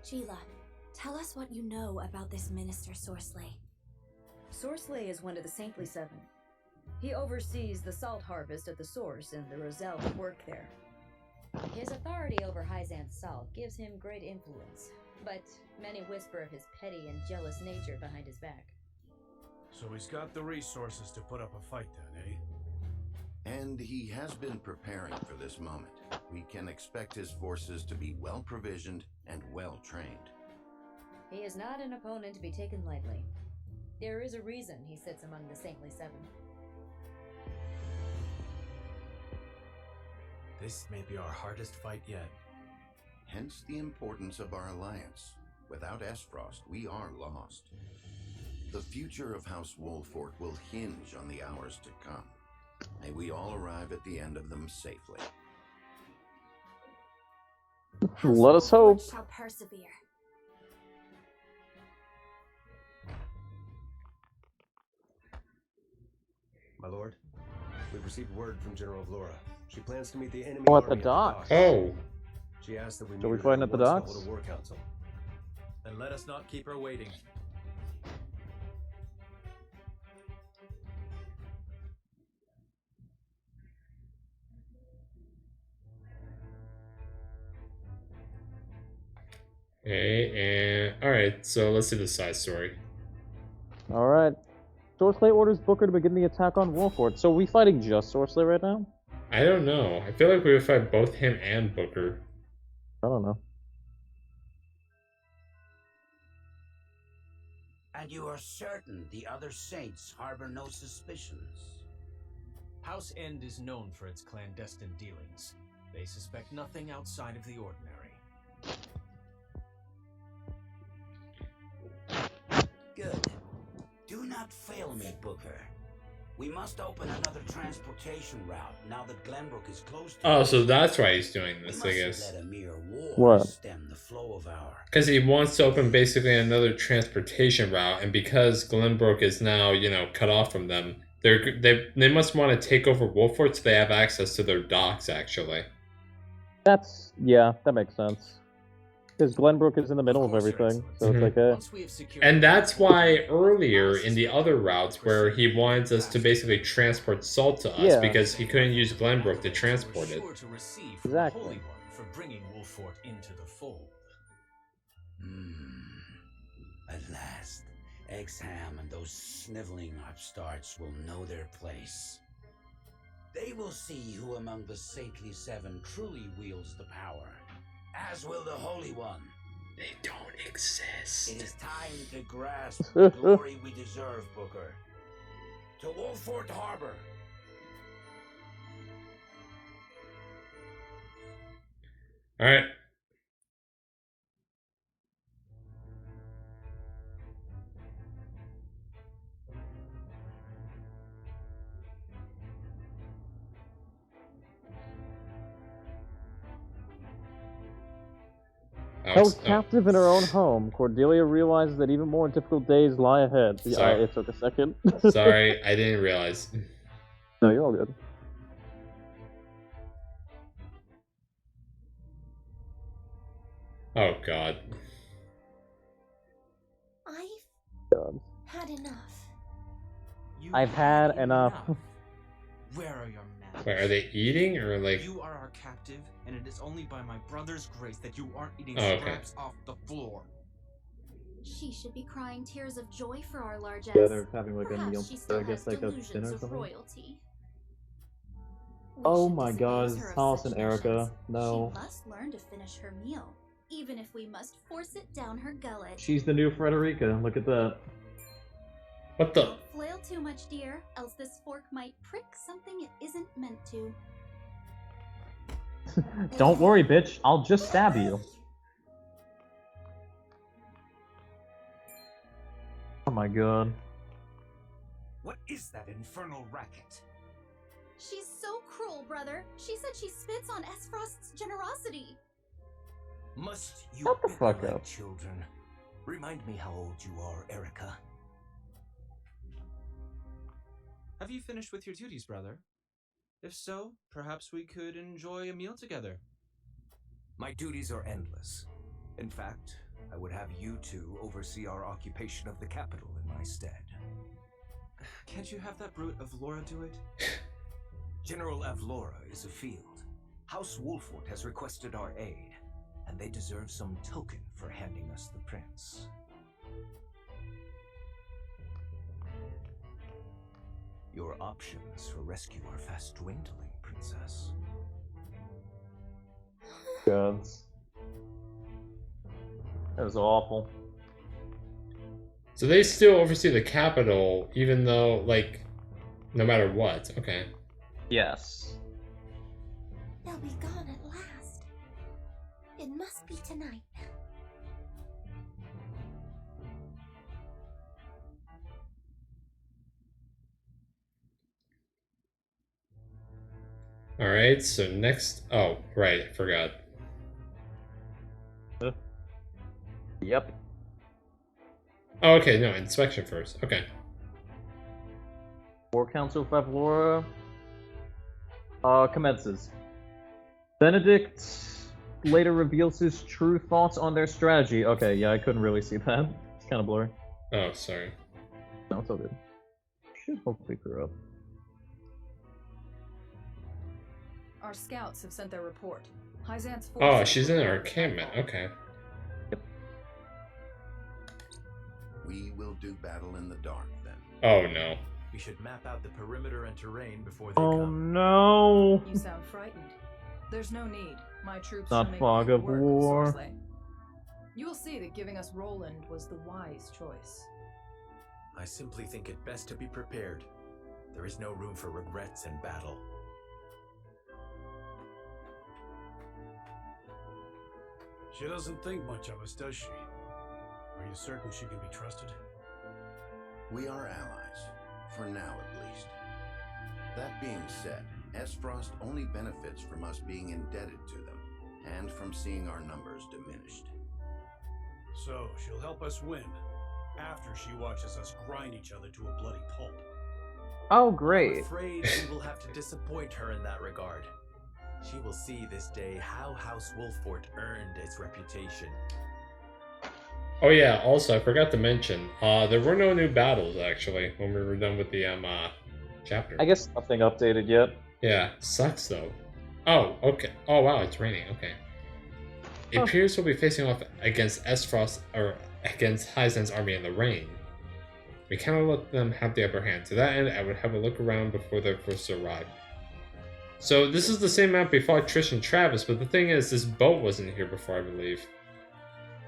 Sheila, tell us what you know about this Minister Sorsley. Sorsley is one of the Saintly Seven. He oversees the salt harvest at the source and the Roselle that work there. His authority over Hyzante's salt gives him great influence, but many whisper of his petty and jealous nature behind his back. So he's got the resources to put up a fight then, eh? And he has been preparing for this moment. We can expect his forces to be well provisioned and well trained. He is not an opponent to be taken lightly. There is a reason he sits among the Saintly Seven. This may be our hardest fight yet. Hence the importance of our alliance. Without Aesfrost, we are lost. The future of House Wolfort will hinge on the hours to come. May we all arrive at the end of them safely. Let us hope. Shall persevere. My lord, we've received word from General Vlora. She plans to meet the enemy Oh, at army the docks. Oh. She asked that we So meet we her fighting at the once to docks? hold a war council. Then let us not keep her waiting. Okay, and alright, so let's do the side story. Alright. Sorcerer orders Booker to begin the attack on Wolfort. So are we fighting just Sorcerer right now? I don't know. I feel like we would fight both him and Booker. I don't know. And you are certain the other saints harbor no suspicions? House End is known for its clandestine dealings. They suspect nothing outside of the ordinary. Good. Do not fail me, Booker. We must open another transportation route now that Glenbrook is close to Oh, us. so that's why he's doing this, I We guess. mustn't let a mere war What? stem the flow of our... Because he wants to open basically another transportation route, and because Glenbrook is now, you know, cut off from them, they must want to take over Wolfort so they have access to their docks, actually. Yeah, that makes sense. Because Glenbrook is in the middle of everything, so it's like a... And that's why earlier in the other routes where he wanted us to basically transport salt to us, Yeah. because he couldn't use Glenbrook to transport it. Sure to receive from the Exactly. Holy One for bringing Wolfort into the fold. At last, Exham and those sniveling upstarts will know their place. They will see who among the Saintly Seven truly wields the power, as will the Holy One. They don't exist. It is time to grasp the glory we deserve, Booker. To Wolfort Harbor. Alright. Held captive in her own home, Cordelia realizes that even more difficult days lie ahead. Sorry. It took a second. Sorry, I didn't realize. No, you're all good. Oh god. I've had enough. I've had enough. Where are your manners? Wait, are they eating or like... You are our captive, and it is only by my brother's grace that you aren't eating Oh, okay. scraps off the floor. She should be crying tears of joy for our largesse. Yeah, they're having like a Perhaps meal, she still I guess has like a delusions dinner or of something. royalty. We Oh should my disabuse god, her it's of Hollis such and Erica. notions. No. She must learn to finish her meal, even if we must force it down her gullet. She's the new Frederica, look at that. What the... Don't flail too much, dear, else this fork might prick something it isn't meant to. Don't worry, bitch. I'll just stab you. Oh my god. What is that infernal racket? She's so cruel, brother. She said she spits on Aesfrost's generosity. Must you Shut the pick fuck like up. children? Remind me how old you are, Erica. Have you finished with your duties, brother? If so, perhaps we could enjoy a meal together. My duties are endless. In fact, I would have you two oversee our occupation of the capital in my stead. Can't you have that brute of Laura do it? General Avlora is afield. House Wolford has requested our aid, and they deserve some token for handing us the prince. Your options for rescue are fast dwindling, Princess. Guns. That was awful. So they still oversee the capital, even though, like, no matter what. Okay. Yes. They'll be gone at last. It must be tonight. Alright, so next... Oh, right, I forgot. Yep. Oh, okay, no, inspection first. Okay. War Council of Avlora commences. Benedict later reveals his true thoughts on their strategy. Okay, yeah, I couldn't really see that. It's kind of blurry. Oh, sorry. No, it's all good. Should hopefully clear up. Our scouts have sent their report. Hyzante's forces Oh, she's in were her at encampment. nightfall. Okay. We will do battle in the dark then. Oh, no. We should map out the perimeter and terrain before they Oh come. no! You sound frightened. There's no need. My troops Not shall make fog quick of work war. Sorsley. You will see that giving us Roland was the wise choice. I simply think it best to be prepared. There is no room for regrets in battle. She doesn't think much of us, does she? Are you certain she can be trusted? We are allies, for now at least. That being said, Aesfrost only benefits from us being indebted to them, and from seeing our numbers diminished. So, she'll help us win, after she watches us grind each other to a bloody pulp. Oh, I'm great. afraid we will have to disappoint her in that regard. She will see this day how House Wolford earned its reputation. Oh yeah, also I forgot to mention, there were no new battles actually when we were done with the chapter. I guess nothing updated yet. Yeah, sucks though. Oh, okay. Oh wow, it's raining. Okay. It appears we'll be facing off against Aesfrost or against Hyzante's army in the rain. We cannot let them have the upper hand. To that end, I would have a look around before their forces arrive. So this is the same map we fought Trish and Travis, but the thing is, this boat wasn't here before, I believe.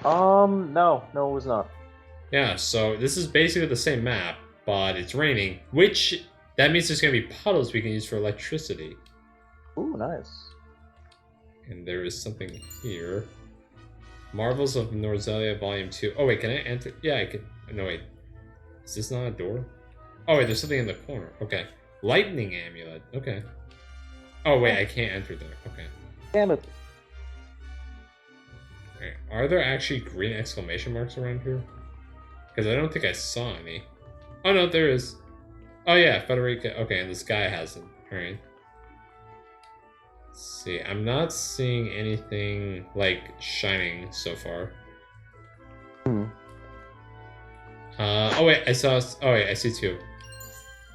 No, it was not. Yeah, so this is basically the same map, but it's raining, which that means there's gonna be puddles we can use for electricity. Ooh, nice. And there is something here. Marvels of Norzelia Volume 2. Oh wait, can I enter? Yeah, I can. No wait. Is this not a door? Oh wait, there's something in the corner. Okay. Lightning Amulet. Okay. Oh wait, I can't enter there. Okay. Damn it. Alright, are there actually green exclamation marks around here? Because I don't think I saw any. Oh no, there is. Oh yeah, Federica. Okay, and this guy has it. Alright. Let's see, I'm not seeing anything like shining so far. Oh wait, I saw. Oh wait, I see two.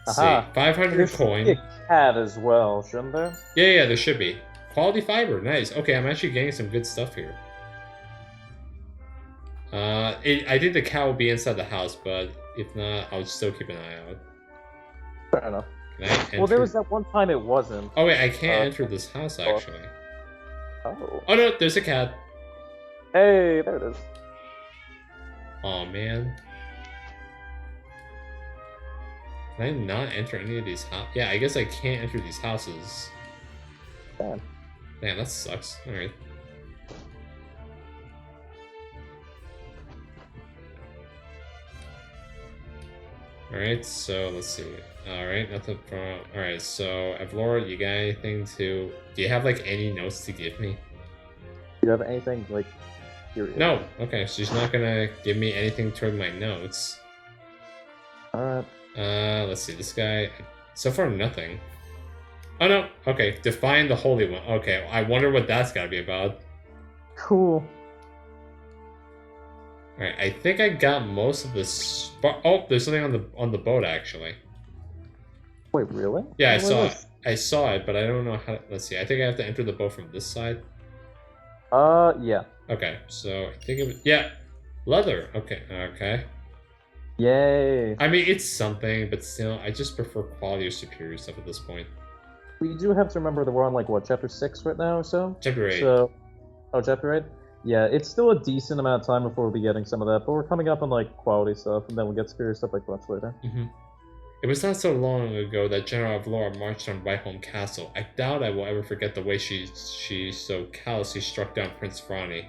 Let's Aha. see, 500 There should coin. be a cat as well, shouldn't there? Yeah, there should be. Quality fiber, nice. Okay, I'm actually getting some good stuff here. I think the cat will be inside the house, but if not, I'll still keep an eye out. Fair enough. Can I enter? Well, there was that one time it wasn't. Oh wait, I can't enter this house actually. Oh. Oh no, there's a cat. Hey, there it is. Oh man. Can I not enter any of these houses? Yeah, I guess I can't enter these houses. Damn. Man, that sucks. Alright. Alright, so let's see. Alright, nothing from... Alright, so Avlora, you got anything to... Do you have like any notes to give me? Do you have anything like... Here? No! Okay, so she's not gonna give me anything toward my notes. Alright. Let's see, this guy... So far, nothing. Oh no! Okay, define the Holy One. Okay, I wonder what that's gotta be about. Cool. Alright, I think I got most of the... Oh, there's something on the boat, actually. Wait, really? Yeah, I What saw was it. I saw it, but I don't know how to... Let's see. I think I have to enter the boat from this side. Yeah. Okay, so I think it was... Yeah, leather. Okay, okay. Yay. I mean, it's something, but still, I just prefer quality or superior stuff at this point. We do have to remember that we're on, like, what, chapter 6 right now or so? Chapter 8. So, oh, chapter 8? Yeah, it's still a decent amount of time before we'll be getting some of that, but we're coming up on, like, quality stuff, and then we'll get superior stuff, like, much later. Mm-hmm. It was not so long ago that General of Laura marched on Whiteholm Castle. I doubt I will ever forget the way she so callously struck down Prince Franny.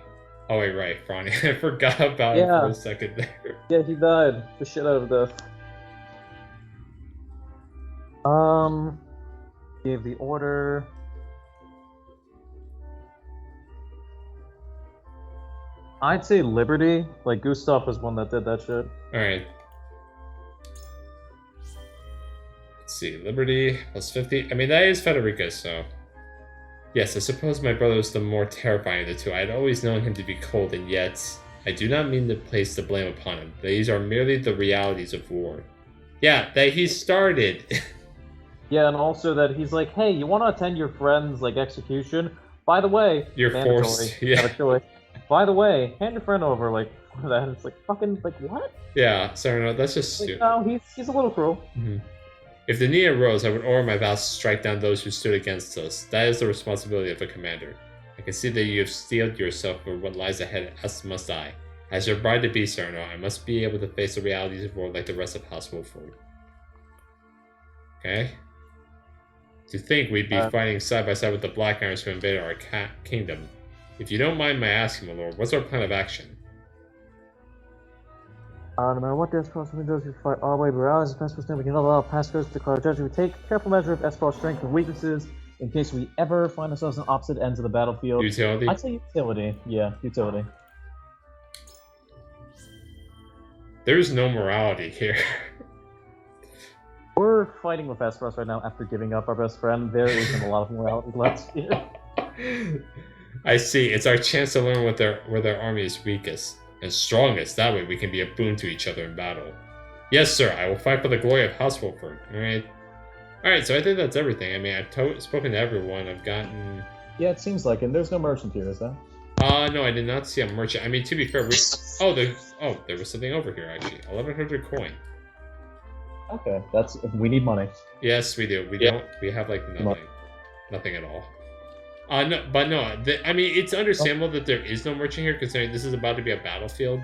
Oh wait, right, Franny. I forgot about him for a second there. Yeah, he died. The shit out of death. Gave the order. I'd say Liberty. Like, Gustav was one that did that shit. Alright. Let's see, Liberty plus 50. I mean, that is Federica, so... Yes, I suppose my brother was the more terrifying of the two. I had always known him to be cold, and yet... I do not mean to place the blame upon him. These are merely the realities of war. Yeah, that he started. Yeah, and also that he's like, hey, you want to attend your friend's, like, execution? By the way... You're mandatory, forced, yeah. Have a choice. By the way, hand your friend over, like, for that. It's like, fucking, like, what? Yeah, sorry, no, that's just stupid. No, he's a little cruel. Mm-hmm. If the need arose, I would order my vassals to strike down those who stood against us. That is the responsibility of a commander. I can see that you have steeled yourself for what lies ahead, as must I. As your bride-to-be, Cyrano, I must be able to face the realities of war like the rest of House Wolford. Okay? To think we'd be fighting side by side with the Black Irons who invaded our kingdom. If you don't mind my asking, my lord, what's our plan of action? No matter what the Aesfrost does, we fight our way, but ours is Aesfrost, we can allow past goes to declare judgment. We take careful measure of Aesfrost's strength and weaknesses in case we ever find ourselves on opposite ends of the battlefield. Utility? I'd say utility. Yeah, utility. There's no morality here. We're fighting with Aesfrost right now after giving up our best friend. There isn't a lot of morality left here. I see. It's our chance to learn where their army is weakest and strongest. That way we can be a boon to each other in battle. Yes, sir. I will fight for the glory of House Wolford. Alright, so I think that's everything. I mean, I've spoken to everyone. I've gotten... Yeah, it seems like it. There's no merchant here, is there? No, I did not see a merchant. I mean, to be fair, there was something over here, actually. 1,100 coin. Okay, we need money. Yes, we do. We have, like, nothing. Nothing at all. I mean, it's understandable that there is no merchant here, considering this is about to be a battlefield.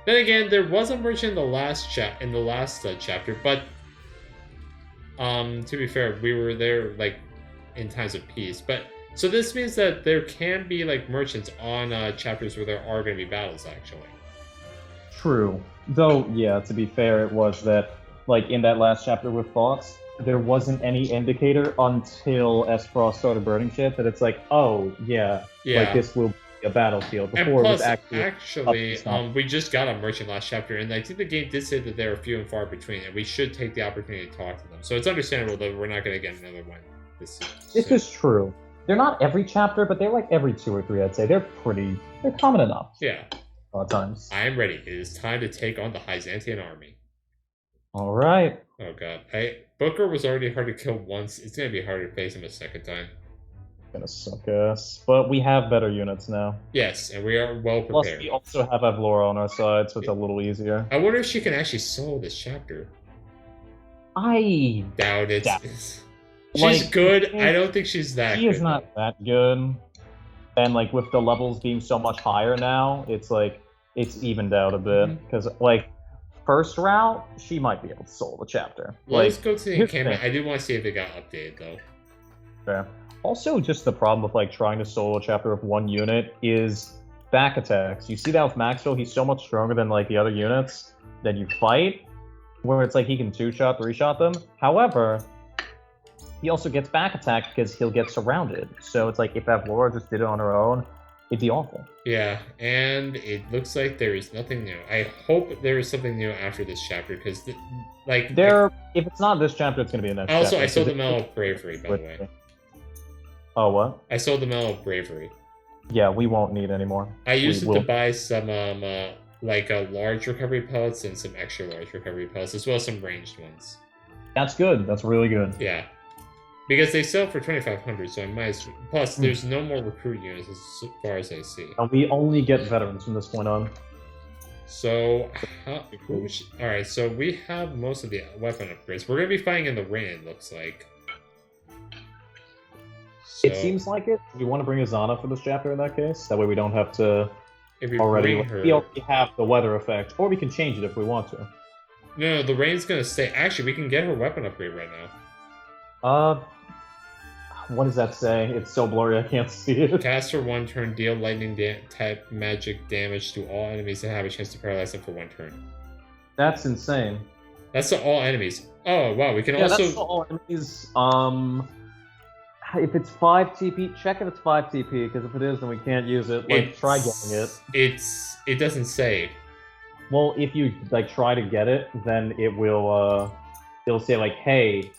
Then again, there was a merchant in the last chapter, but to be fair, we were there like in times of peace. But so this means that there can be like merchants on chapters where there are going to be battles, actually. True, though. Yeah, to be fair, it was that like in that last chapter with Thoughts, there wasn't any indicator until Aesfrost started burning shit that it's like, oh yeah, like this will be a battlefield. Before And plus, it was actually we just got a merchant last chapter, and I think the game did say that they are few and far between, and we should take the opportunity to talk to them. So it's understandable that we're not going to get another one this is true. They're not every chapter, but they're like every 2 or 3. I'd say they're common enough. Yeah. A lot of times. I am ready. It is time to take on the Hyzantean army. All right. Oh god. Booker was already hard to kill once. It's gonna be hard to face him a second time. Gonna suck us. But we have better units now. Yes, and we are well prepared. Plus, we also have Avlora on our side, so it's a little easier. I wonder if she can actually solo this chapter. I doubt it. She's good. I don't think she's that good. She is not that good. And like with the levels being so much higher now, it's like it's evened out a bit. Because like first route, she might be able to solo the chapter. Well, let's go to the encampment. I do want to see if it got updated though. Fair. Also, just the problem with like trying to solo a chapter of one unit is back attacks. You see that with Maxwell, he's so much stronger than like the other units that you fight, where it's like he can 2-shot, 3-shot them. However, he also gets back attacked because he'll get surrounded. So it's like if Avlora just did it on her own, it'd be awful. Yeah, and it looks like there is nothing new. I hope there is something new after this chapter, because if it's not this chapter, it's going to be the next also, chapter. I sold the Medal of Bravery, by the way. Oh, what? I sold the Medal of Bravery. Yeah, we won't need anymore. I used it to buy some large recovery pellets and some extra large recovery pellets, as well as some ranged ones. That's good. That's really good. Yeah. Because they sell for 2,500, so I might as well. Plus, there's no more recruit units as far as I see. And we only get veterans from this point on. So, alright, so we have most of the weapon upgrades. We're going to be fighting in the rain, it looks like. So, It seems like it. We want to bring Hyzante for this chapter in that case. That way we don't have to if we already. bring her... We already have the weather effect, or we can change it if we want to. No, the rain's going to stay. Actually, we can get her weapon upgrade right now. What does that say? It's so blurry I can't see it. Cast for 1 turn, deal lightning type magic damage to all enemies that have a chance to paralyze them for 1 turn. That's insane. That's to all enemies. Oh wow, we can Yeah, also. that's to all enemies. If it's 5 TP, check if it's 5 TP, because if it is, then we can't use it. Like, try getting it. It doesn't save. Well, if you like try to get it, then it will. It'll say like, hey,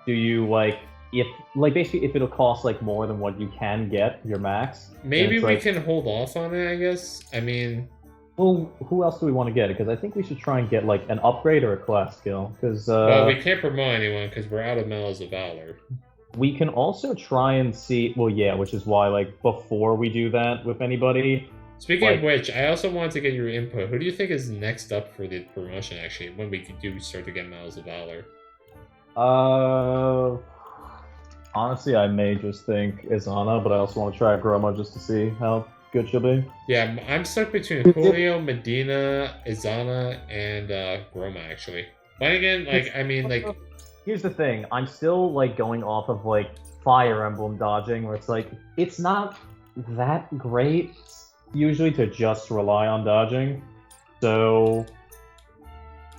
do you like if like basically if it'll cost like more than what you can get your max. Maybe we like, can hold off on it. I guess. I mean. Well, who else do we want to get? Because I think we should try and get like an upgrade or a class skill. Because well, we can't promote anyone because we're out of Medals of Valor. We can also try and see. Well, yeah, which is why like before we do that with anybody. Speaking of which, I also wanted to get your input. Who do you think is next up for the promotion? Actually, when we do start to get Medals of Valor. Honestly, I may just think Hyzante, but I also want to try Groma just to see how good she'll be. Yeah, I'm stuck between Julio, Medina, Hyzante, and Groma, actually. But again, like, I mean, like... Here's the thing. I'm still, like, going off of, like, Fire Emblem dodging, where it's like, it's not that great, usually, to just rely on dodging. So,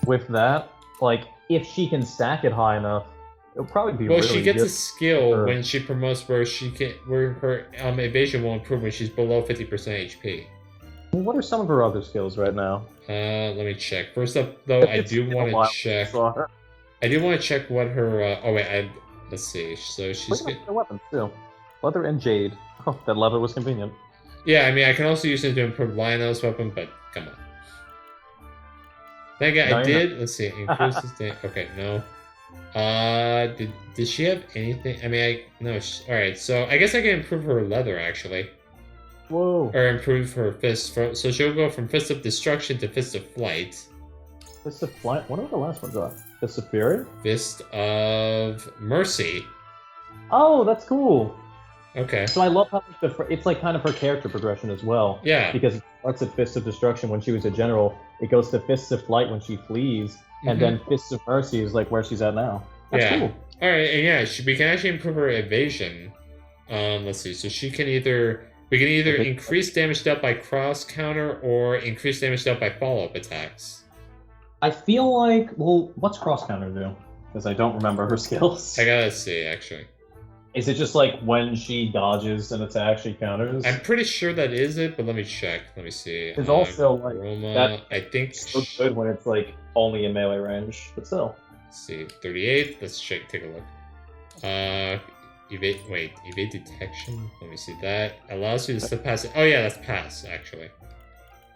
with that, like, if she can stack it high enough, it'll probably be well, really she gets good a skill when she promotes where her evasion will improve when she's below 50% HP. What are some of her other skills right now? Let me check. First up, though, I do want to check. I do want to check what her. Let's see. So she's good. Weapons too. Leather and jade. Oh, that leather was convenient. Yeah, I mean, I can also use it to improve Lionel's weapon, but come on. That guy, I did. Let's see. Increase his damage. Okay, no. Did she have anything? I mean, no. All right, so I guess I can improve her leather actually. Whoa. Or improve her fist. So she'll go from Fist of Destruction to Fist of Flight. Fist of Flight. What are the last ones? Fist of Fury. Fist of Mercy. Oh, that's cool. Okay. So I love how it's like kind of her character progression as well. Yeah. Because it starts at Fist of Destruction when she was a general. It goes to Fists of Flight when she flees. And then Fists of Mercy is like where she's at now. That's cool. All right, and yeah, we can actually improve her evasion. Let's see. So we can either increase damage dealt by cross counter or increase damage dealt by follow-up attacks. I feel like, well, what's cross counter do? Because I don't remember her skills. I gotta see actually. Is it just like when she dodges an attack, she counters? I'm pretty sure that is it, but let me check. Let me see. There's also like Roma, that. I think so good when it's like only in melee range, but still. Let's see, 38. Let's check. Take a look. Evade detection. Let me see. That allows you to slip past it. Oh yeah, that's pass actually.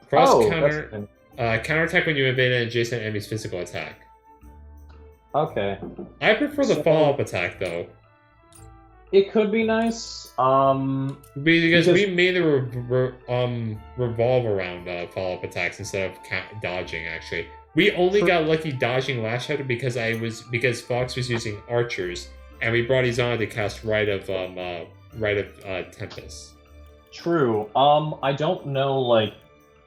Cross counter. Counterattack when you evade an adjacent enemy's physical attack. Okay. I prefer the follow-up attack though. It could be nice. Because we mainly revolve around follow-up attacks instead of dodging. Actually, we only got lucky dodging last chapter because Fox was using archers, and we brought Hyzante to cast Rite of Tempest. True. I don't know. Like,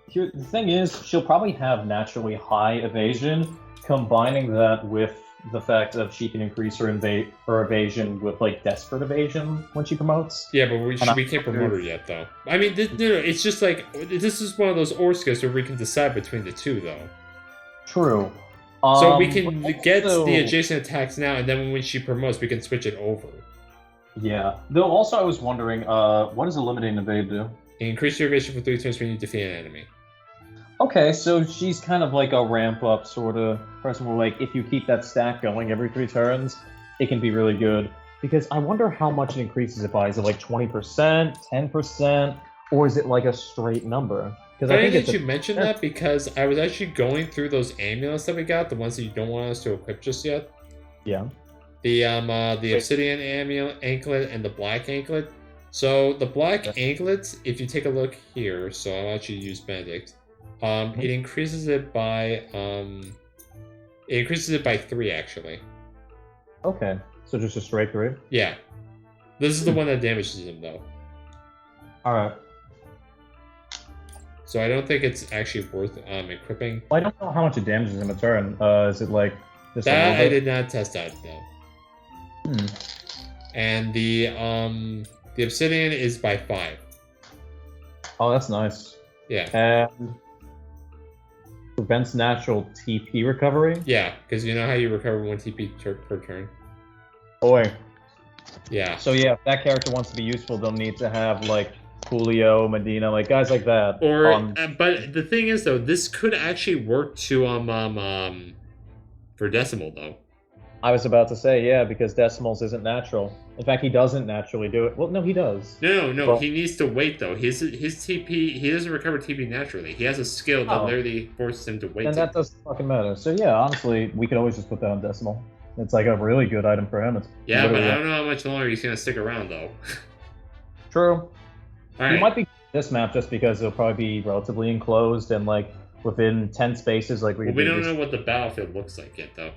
here the thing is, she'll probably have naturally high evasion. Combining that with the fact that she can increase her evasion with like desperate evasion when she promotes. Yeah, but we can't promote her yet, though. I mean, it's just like this is one of those skills where we can decide between the two, though. True. So we can get the adjacent attacks now, and then when she promotes, we can switch it over. Yeah. Though also, I was wondering, what does Eliminate and Evade do? Increase your evasion for 3 turns when you defeat an enemy. Okay, so she's kind of like a ramp-up sort of person where, like, if you keep that stack going every 3 turns, it can be really good. Because I wonder how much it increases it by. Is it like 20%, 10%, or is it like a straight number? Funny that you mentioned that, because I was actually going through those amulets that we got, the ones that you don't want us to equip just yet. Yeah. The obsidian anklet and the black anklet. So the black anklet, if you take a look here, so I'll actually use Benedict. It increases it by 3 actually. Okay, so just a straight 3. Yeah, this is the one that damages him though. All right. So I don't think it's actually worth equipping. Well, I don't know how much it damages him a turn. Is it like just That a I little bit? did not test out though. And the obsidian is by 5. Oh, that's nice. Yeah. And prevents natural TP recovery. Yeah, because you know how you recover 1 TP per turn. Boy. Yeah. So yeah, if that character wants to be useful, they'll need to have like Julio, Medina, like guys like that. Or but the thing is though, this could actually work to for Decimal though. I was about to say, yeah, because Decimals isn't natural. In fact, he doesn't naturally do it. Well, no, he does. No, Well, he needs to wait though. His TP, he doesn't recover TP naturally. He has a skill that literally forces him to wait. And that doesn't fucking matter. So yeah, honestly, we could always just put that on Decimal. It's like a really good item for him. It's Yeah, but literally- I don't know how much longer he's gonna stick around though. True. He Alright. might be this map just because it'll probably be relatively enclosed and like within 10 spaces. Like we Well, could we do don't this- know what the battlefield looks like yet though.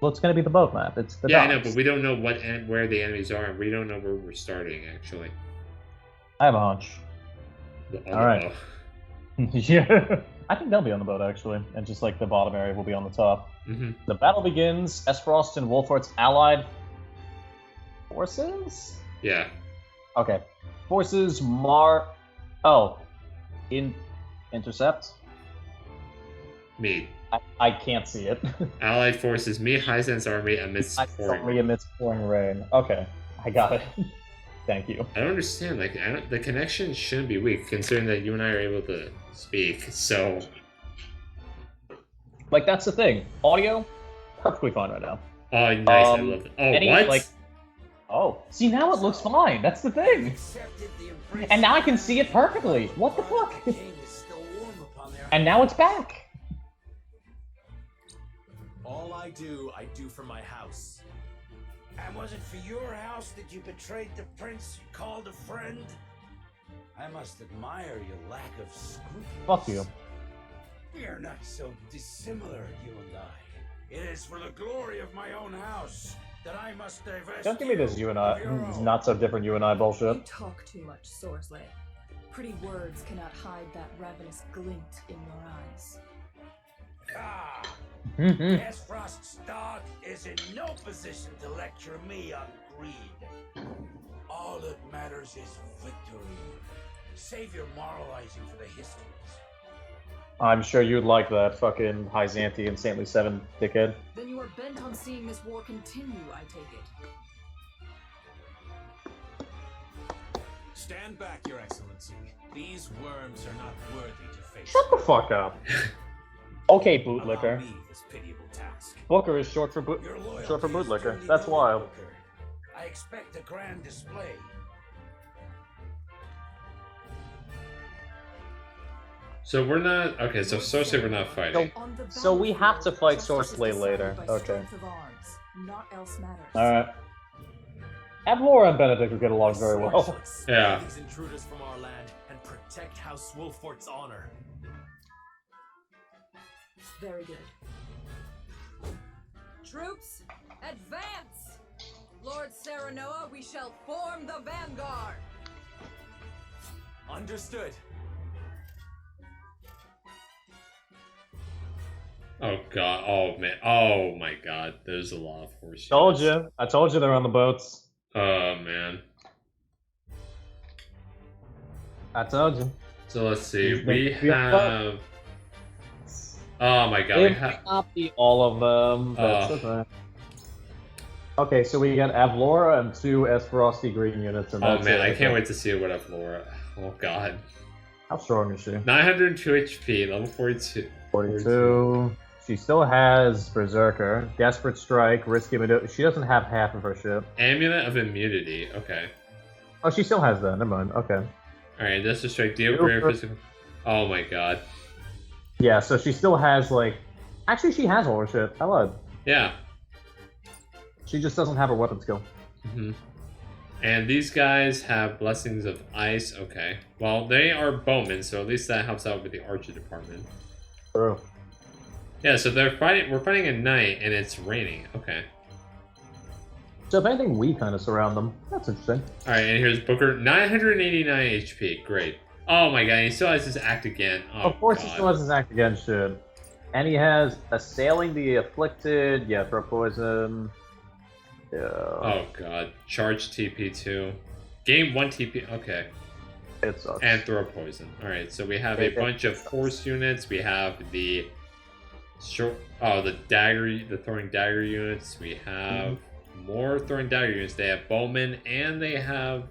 Well, it's gonna be the boat map. It's the Yeah, I know, docks. but we don't know where the enemies are, and we don't know where we're starting actually. I have a hunch. On the All right. bow. Yeah, I think they'll be on the boat actually, and just like the bottom area will be on the top. Mhm. The battle begins. Aesfrost and Wolfort's allied forces. Yeah. Okay, forces intercept. Me. I can't see it. Allied forces, me, Hyzante's army amidst pouring. Sorry, amidst pouring rain. Okay, I got it. Thank you. I don't understand. Like, the connection shouldn't be weak, considering that you and I are able to speak. So, Like that's the thing. Audio, perfectly fine right now. oh, nice. I love it. Oh, what? Like, oh, see now it looks fine. That's the thing. And now I can see it perfectly. What the fuck? And now it's back. All I do for my house. And was it for your house that you betrayed the prince you called a friend? I must admire your lack of scruples. Fuck you. We are not so dissimilar, you and I. It is for the glory of my own house that I must divest. Don't give me this you and I, not so different you and I You bullshit. talk too much, Sorsley. Pretty words cannot hide that ravenous glint in your eyes. Ah! Mhm. Aesfrost's dog is in no position to lecture me on greed. All that matters is victory. Save your moralizing for the histories. I'm sure you'd like that fucking Hyzante and Saintly 7 dickhead. Then you are bent on seeing this war continue, I take it. Stand back, Your Excellency. These worms are not worthy to face. Shut the fuck up. Okay, Allow bootlicker. me this pitiable task. Booker is short for bootlicker. That's wild. I expect a grand display. So we're not okay. So Sorcery, we're not fighting. So we have to fight Sorcery later. Okay. Not else matters. Alright. Avlora and Benedict will get along very well. Yeah. These intruders from our land and protect House Wolfort's honor. Very good. Troops, advance! Lord Serenoa, we shall form the vanguard! Understood. Oh god. Oh man. Oh my god. There's a lot of horse. Told you. I told you they're on the boats. Oh man. I told you. So let's see. These We make me have. Oh my god. We It have. might not be all of them. That's okay. Okay, so we got Avlora and 2 Aesfrosty green units. And Oh that's man, it. I can't wait to see what up Laura. Oh god. How strong is she? 902 HP, level 42. 42. She still has Berserker, Desperate Strike, Risky Medu. She doesn't have half of her shit. Amulet of Immunity. Okay. Oh, she still has that. Never mind. Okay. Alright, that's a strike. Deal Deal greater for- physical. Oh my god. Yeah, so she still has, like... Actually, she has all her shit. I lied. Yeah. She just doesn't have her weapon skill. Mm-hmm. And these guys have blessings of ice. Okay. Well, they are bowmen, so at least that helps out with the archer department. True. Yeah, so they're fighting. We're fighting at night, and it's raining. Okay. So if anything, we kind of surround them. That's interesting. All right, and here's Booker, 989 HP. Great. Oh my god, he still has his act again. Oh, of course, god. he still has his act again, shit. And he has assailing the afflicted. Yeah, throw poison. Yeah. Oh god, charge TP too. Gain 1 TP. Okay. It sucks. And throw poison. All right, so we have a bunch of force units. We have the the throwing dagger units. We have more throwing dagger units. They have bowmen and they have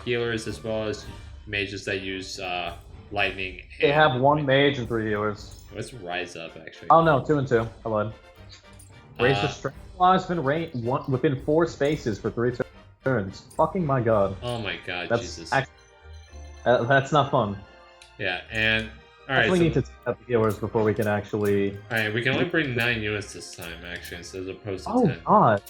healers as well as mages that use lightning. They have 1 mage and 3 healers. Let's rise up actually. Oh no, 2 and 2. I lied. Raise the strength has been within 4 spaces for 3 turns. Fucking my god. Oh my god, that's Jesus. That's not fun. Yeah, and alright. We need to take out the healers before we can actually. Alright, we can only bring 9 units this time, actually, instead as opposed to 10. Oh god.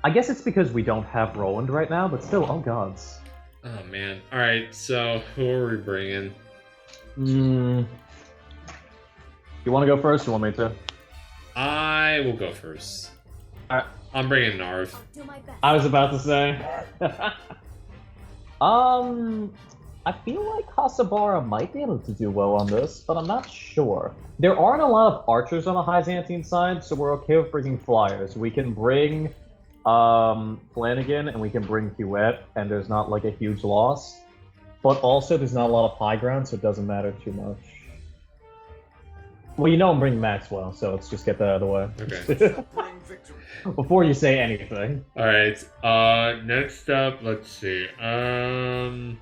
I guess it's because we don't have Roland right now, but still, oh gods. Oh man. Alright, so who are we bringing? You want to go first or want me to? I will go first. I'm bringing Narv. I was about to say. I feel like Hasabara might be able to do well on this, but I'm not sure. There aren't a lot of archers on the Hyzantine side, so we're okay with bringing flyers. We can bring Flanagan and we can bring Huet, and there's not like a huge loss. But also, there's not a lot of high ground, so it doesn't matter too much. Well, you know I'm bringing Maxwell, so let's just get that out of the way. Okay. Before you say anything. Alright, next up, let's see. I'm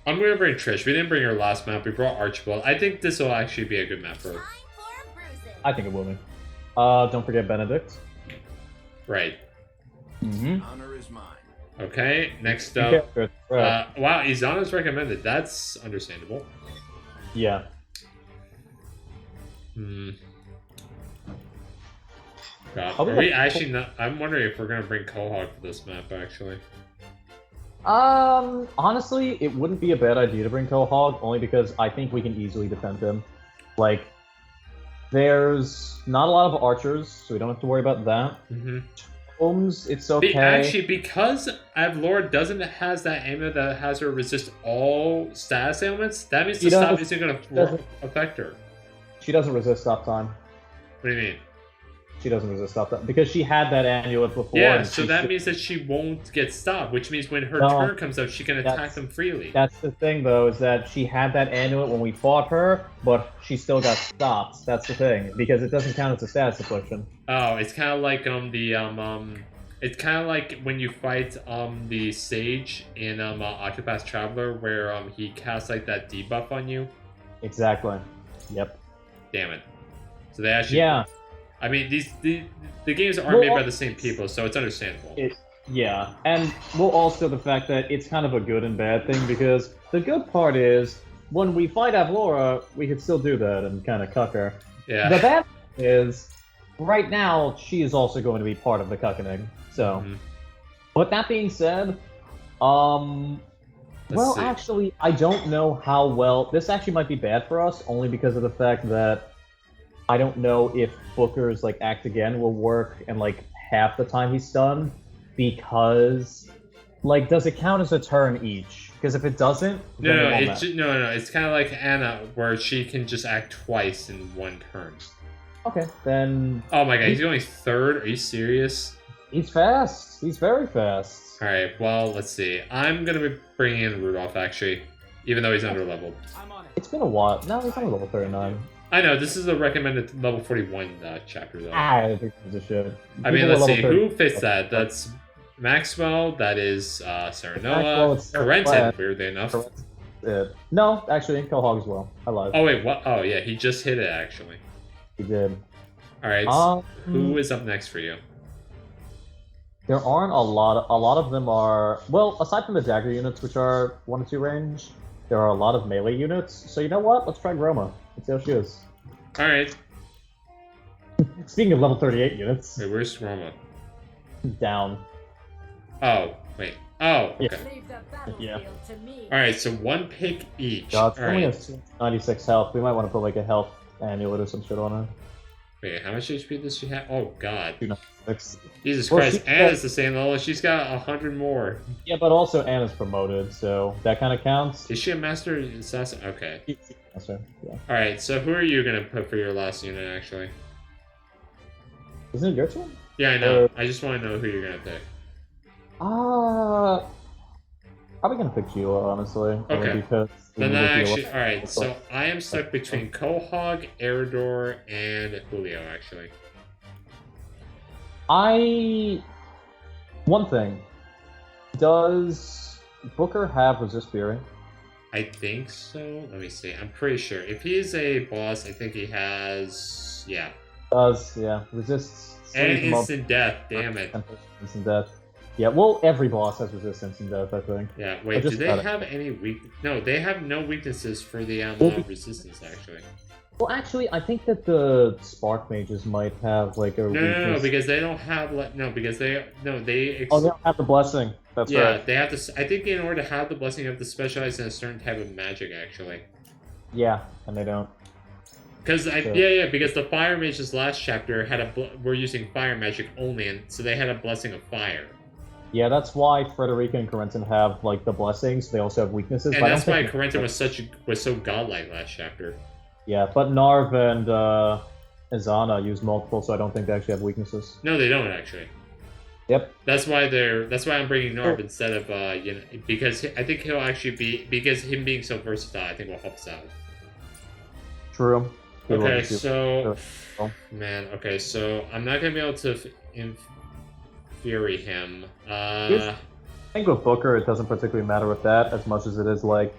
gonna bring Trish. We didn't bring her last map, we brought Archibald. I think this will actually be a good map for her. I think it will be. Don't forget Benedict. Right. Honor is mine. Okay, next up. Right. Wow, Izana's recommended. That's understandable. Yeah. God, are we actually not? I'm wondering if we're gonna bring Quahog for this map, actually. Honestly, it wouldn't be a bad idea to bring Quahog, only because I think we can easily defend him. Like, there's not a lot of archers, so we don't have to worry about that. Homes, it's okay. Actually, because Avlora has that amulet that has her resist all status ailments, that means the stop isn't gonna affect her. She doesn't resist stop time. What do you mean? She doesn't resist stop time because she had that amulet before. Yeah, so that means that she won't get stopped, which means when her turn comes up, she can attack them freely. That's the thing, though, is that she had that amulet when we fought her, but she still got stopped. That's the thing, because it doesn't count as a status affliction. Oh, it's kind of like it's kind of like when you fight the sage in Octopath Traveler, where he casts like that debuff on you. Exactly. Yep. Damn it. So they actually. Yeah. I mean, the games aren't made by the same people, so it's understandable. Yeah, and also the fact that it's kind of a good and bad thing, because the good part is when we fight Avlora, we can still do that and kind of cuck her. Yeah. The bad thing is, right now, she is also going to be part of the cuckening. So, but that being said, actually, I don't know how well this actually might be bad for us, only because of the fact that I don't know if Booker's like act again will work and like half the time he's stunned, because like does it count as a turn each? Because if it doesn't, no, it's kind of like Anna, where she can just act twice in one turn. Okay, then. Oh my god, he's going third. Are you serious? He's fast. He's very fast. All right, well, let's see. I'm gonna be bringing in Rudolph actually, even though he's under leveled. It's been a while. No, he's only level 39. I know, this is a recommended level 41 chapter, though. I think it's a shit. I mean, let's see, who fits that? That's Maxwell, that is Serenoa, Corentin, weirdly enough. No, actually, Quahog as well. I lied. Oh, wait, what? Oh, yeah, he just hit it, actually. He did. Alright, who is up next for you? There aren't a lot of them are, well, aside from the dagger units, which are 1 or 2 range, there are a lot of melee units. So you know what? Let's try Groma. Let's see how she is. Alright. Speaking of level 38 units. Wait, where's Roma? Down. Oh, wait. Oh, okay. Yeah. Alright, so 1 pick each. God, she only Alright. has 96 health. We might want to put like a health amulet or some shit on her. Wait, how much HP does she have? Oh, God. 296. Jesus Well, Christ, she- Anna's the same level. She's got 100 more. Yeah, but also Anna's promoted, so that kind of counts. Is she a master assassin? Okay. So, yeah. Alright, so who are you gonna put for your last unit, actually? Isn't it your turn? Yeah, I know. I just want to know who you're gonna pick. Probably gonna pick Gila, honestly. only Okay. Because Then with that the actually... ele- Alright, so I am stuck between Quahog, Eridor, and Julio, actually. One thing. Does Booker have Resist Fury? I think so. Let me see. I'm pretty sure. If he's a boss, I think he has... Yeah. Does, yeah. Resists... And slings mob- instant death, damn it. Instant death. Yeah, well, every boss has resistance in death, I think. Yeah, I wait, do just they got it. have any weak... No, they have no weaknesses for the Well, resistance, actually. Well, actually, I think that the Spark Mages might have, like, a No, weakness. because they don't have... No, because they... No, they... Oh, they don't have the Blessing. That's yeah, right. they have to... I think in order to have the blessing, you have to specialize in a certain type of magic, actually. Yeah, and they don't. Because So- yeah, because the fire mages last chapter had were using fire magic only, and so they had a blessing of fire. Yeah, that's why Frederica and Corentin have, like, the blessings. They also have weaknesses. And but I that's don't why think- Corentin was so godlike last chapter. Yeah, but Narv and Izana use multiple, so I don't think they actually have weaknesses. No, they don't actually. Yep. That's why I'm bringing Narv instead of because I think he'll actually be because him being so versatile, I think will help us out. True. He Okay, loves you. so Sure. man, okay, so I'm not gonna be able to fury him. I think with Booker, it doesn't particularly matter with that as much as it is like,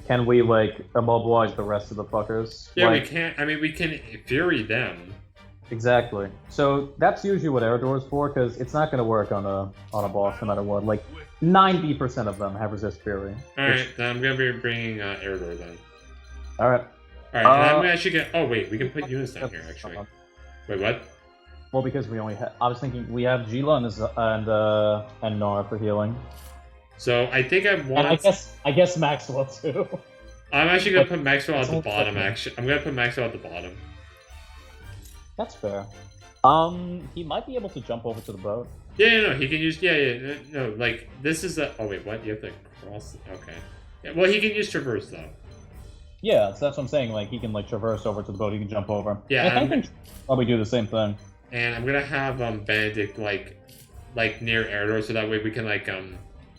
can we like immobilize the rest of the fuckers? Yeah, Like, we can't. I mean, we can fury them. Exactly. So that's usually what Eridor is for, because it's not going to work on a boss no matter what. Like 90% of them have resist fury. All right, then I'm gonna be bringing Eridor then. All right. All right, and I'm actually gonna. Oh wait, we can put units down here actually. Wait, what? Well, because we only have. I was thinking we have Gila and Nora for healing. So I think I want. And I guess Maxwell too. I'm actually gonna put Maxwell at the It's all bottom. different. Actually, I'm gonna put Maxwell at the bottom. That's fair. He might be able to jump over to the boat. Yeah, no, he can use. Yeah, no, like this is a. Oh wait, what? You have to cross. Okay. Yeah, well, he can use traverse though. Yeah, so that's what I'm saying. Like he can like traverse over to the boat. He can jump over. Yeah, I think probably do the same thing. And I'm gonna have Benedict like near Eridor, so that way we can like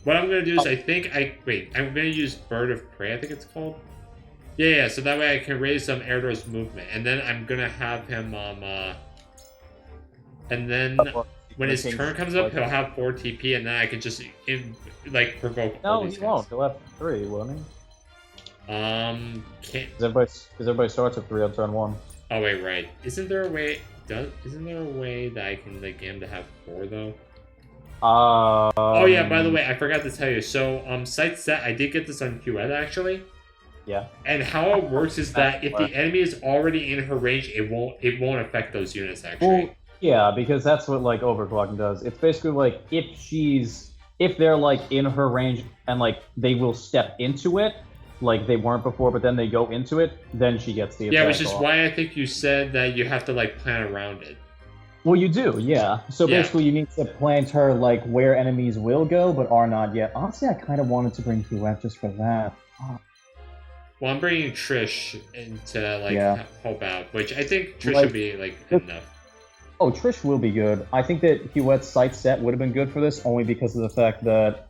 What I'm gonna do is I'm gonna use Bird of Prey. I think it's called. Yeah. So that way I can raise Eridor's movement, and then I'm gonna have him and then when his turn comes up, he'll have 4 TP, and then I can just provoke. all No, these he guys. won't. He'll have 3, won't he? Can't. Because everybody starts at 3 on turn 1. Oh wait, right. Isn't there a way that I can get him to have 4 though? Oh yeah, by the way, I forgot to tell you. So site set, I did get this on QED actually. Yeah. And how it works is that if the enemy is already in her range, it won't affect those units actually. Well, yeah, because that's what like overclocking does. It's basically like if they're like in her range and like they will step into it, like they weren't before, but then they go into it, then she gets the Yeah, attack which is off. why I think you said that you have to like plan around it. Well, you do, yeah. So Yeah. basically, you need to plant her like where enemies will go, but are not yet. Honestly, I kind of wanted to bring QF just for that. Well, I'm bringing Trish in to like Yeah. help out, which I think Trish Like- would be like enough. Oh, Trish will be good. I think that Huette's site set would have been good for this, only because of the fact that,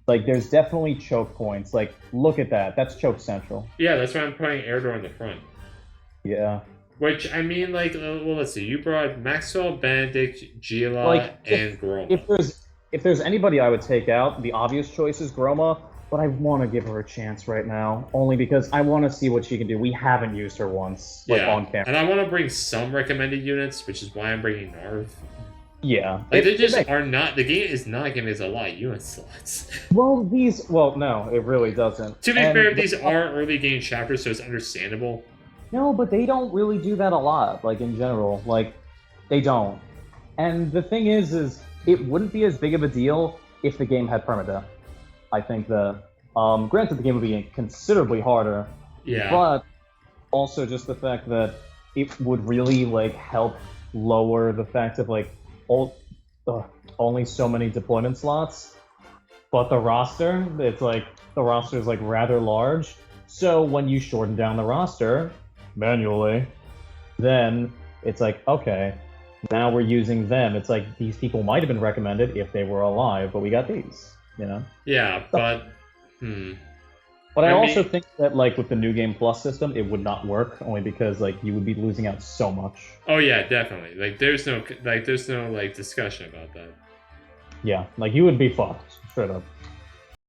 like, there's definitely choke points. Like, look at that. That's choke central. Yeah, that's why I'm putting Eridor in the front. Yeah. Which I mean, like, well, let's see. You brought Maxwell, Benedict, Gila, Like, and Groma. If there's anybody I would take out, the obvious choice is Groma, but I want to give her a chance right now, only because I want to see what she can do. We haven't used her once, like, on camera. And I want to bring some recommended units, which is why I'm bringing Narv. Yeah. Like, they just are not. The game is not giving us a lot of unit slots. Well, no, it really doesn't. To be And fair, these are early game chapters, so it's understandable. No, but they don't really do that a lot, like, in general. Like, they don't. And the thing is it wouldn't be as big of a deal if the game had permadeath. I think granted, the game would be considerably harder. Yeah. But also just the fact that it would really, like, help lower the fact of, like, only so many deployment slots. But the roster, the roster is, like, rather large. So when you shorten down the roster manually, then it's like, okay, now we're using them. It's like these people might have been recommended if they were alive, but we got these, you know? Yeah, but But I also think that, like, with the New Game Plus system, it would not work, only because, like, you would be losing out so much. Oh yeah, definitely. Like there's no discussion about that. Yeah, like, you would be fucked, straight up.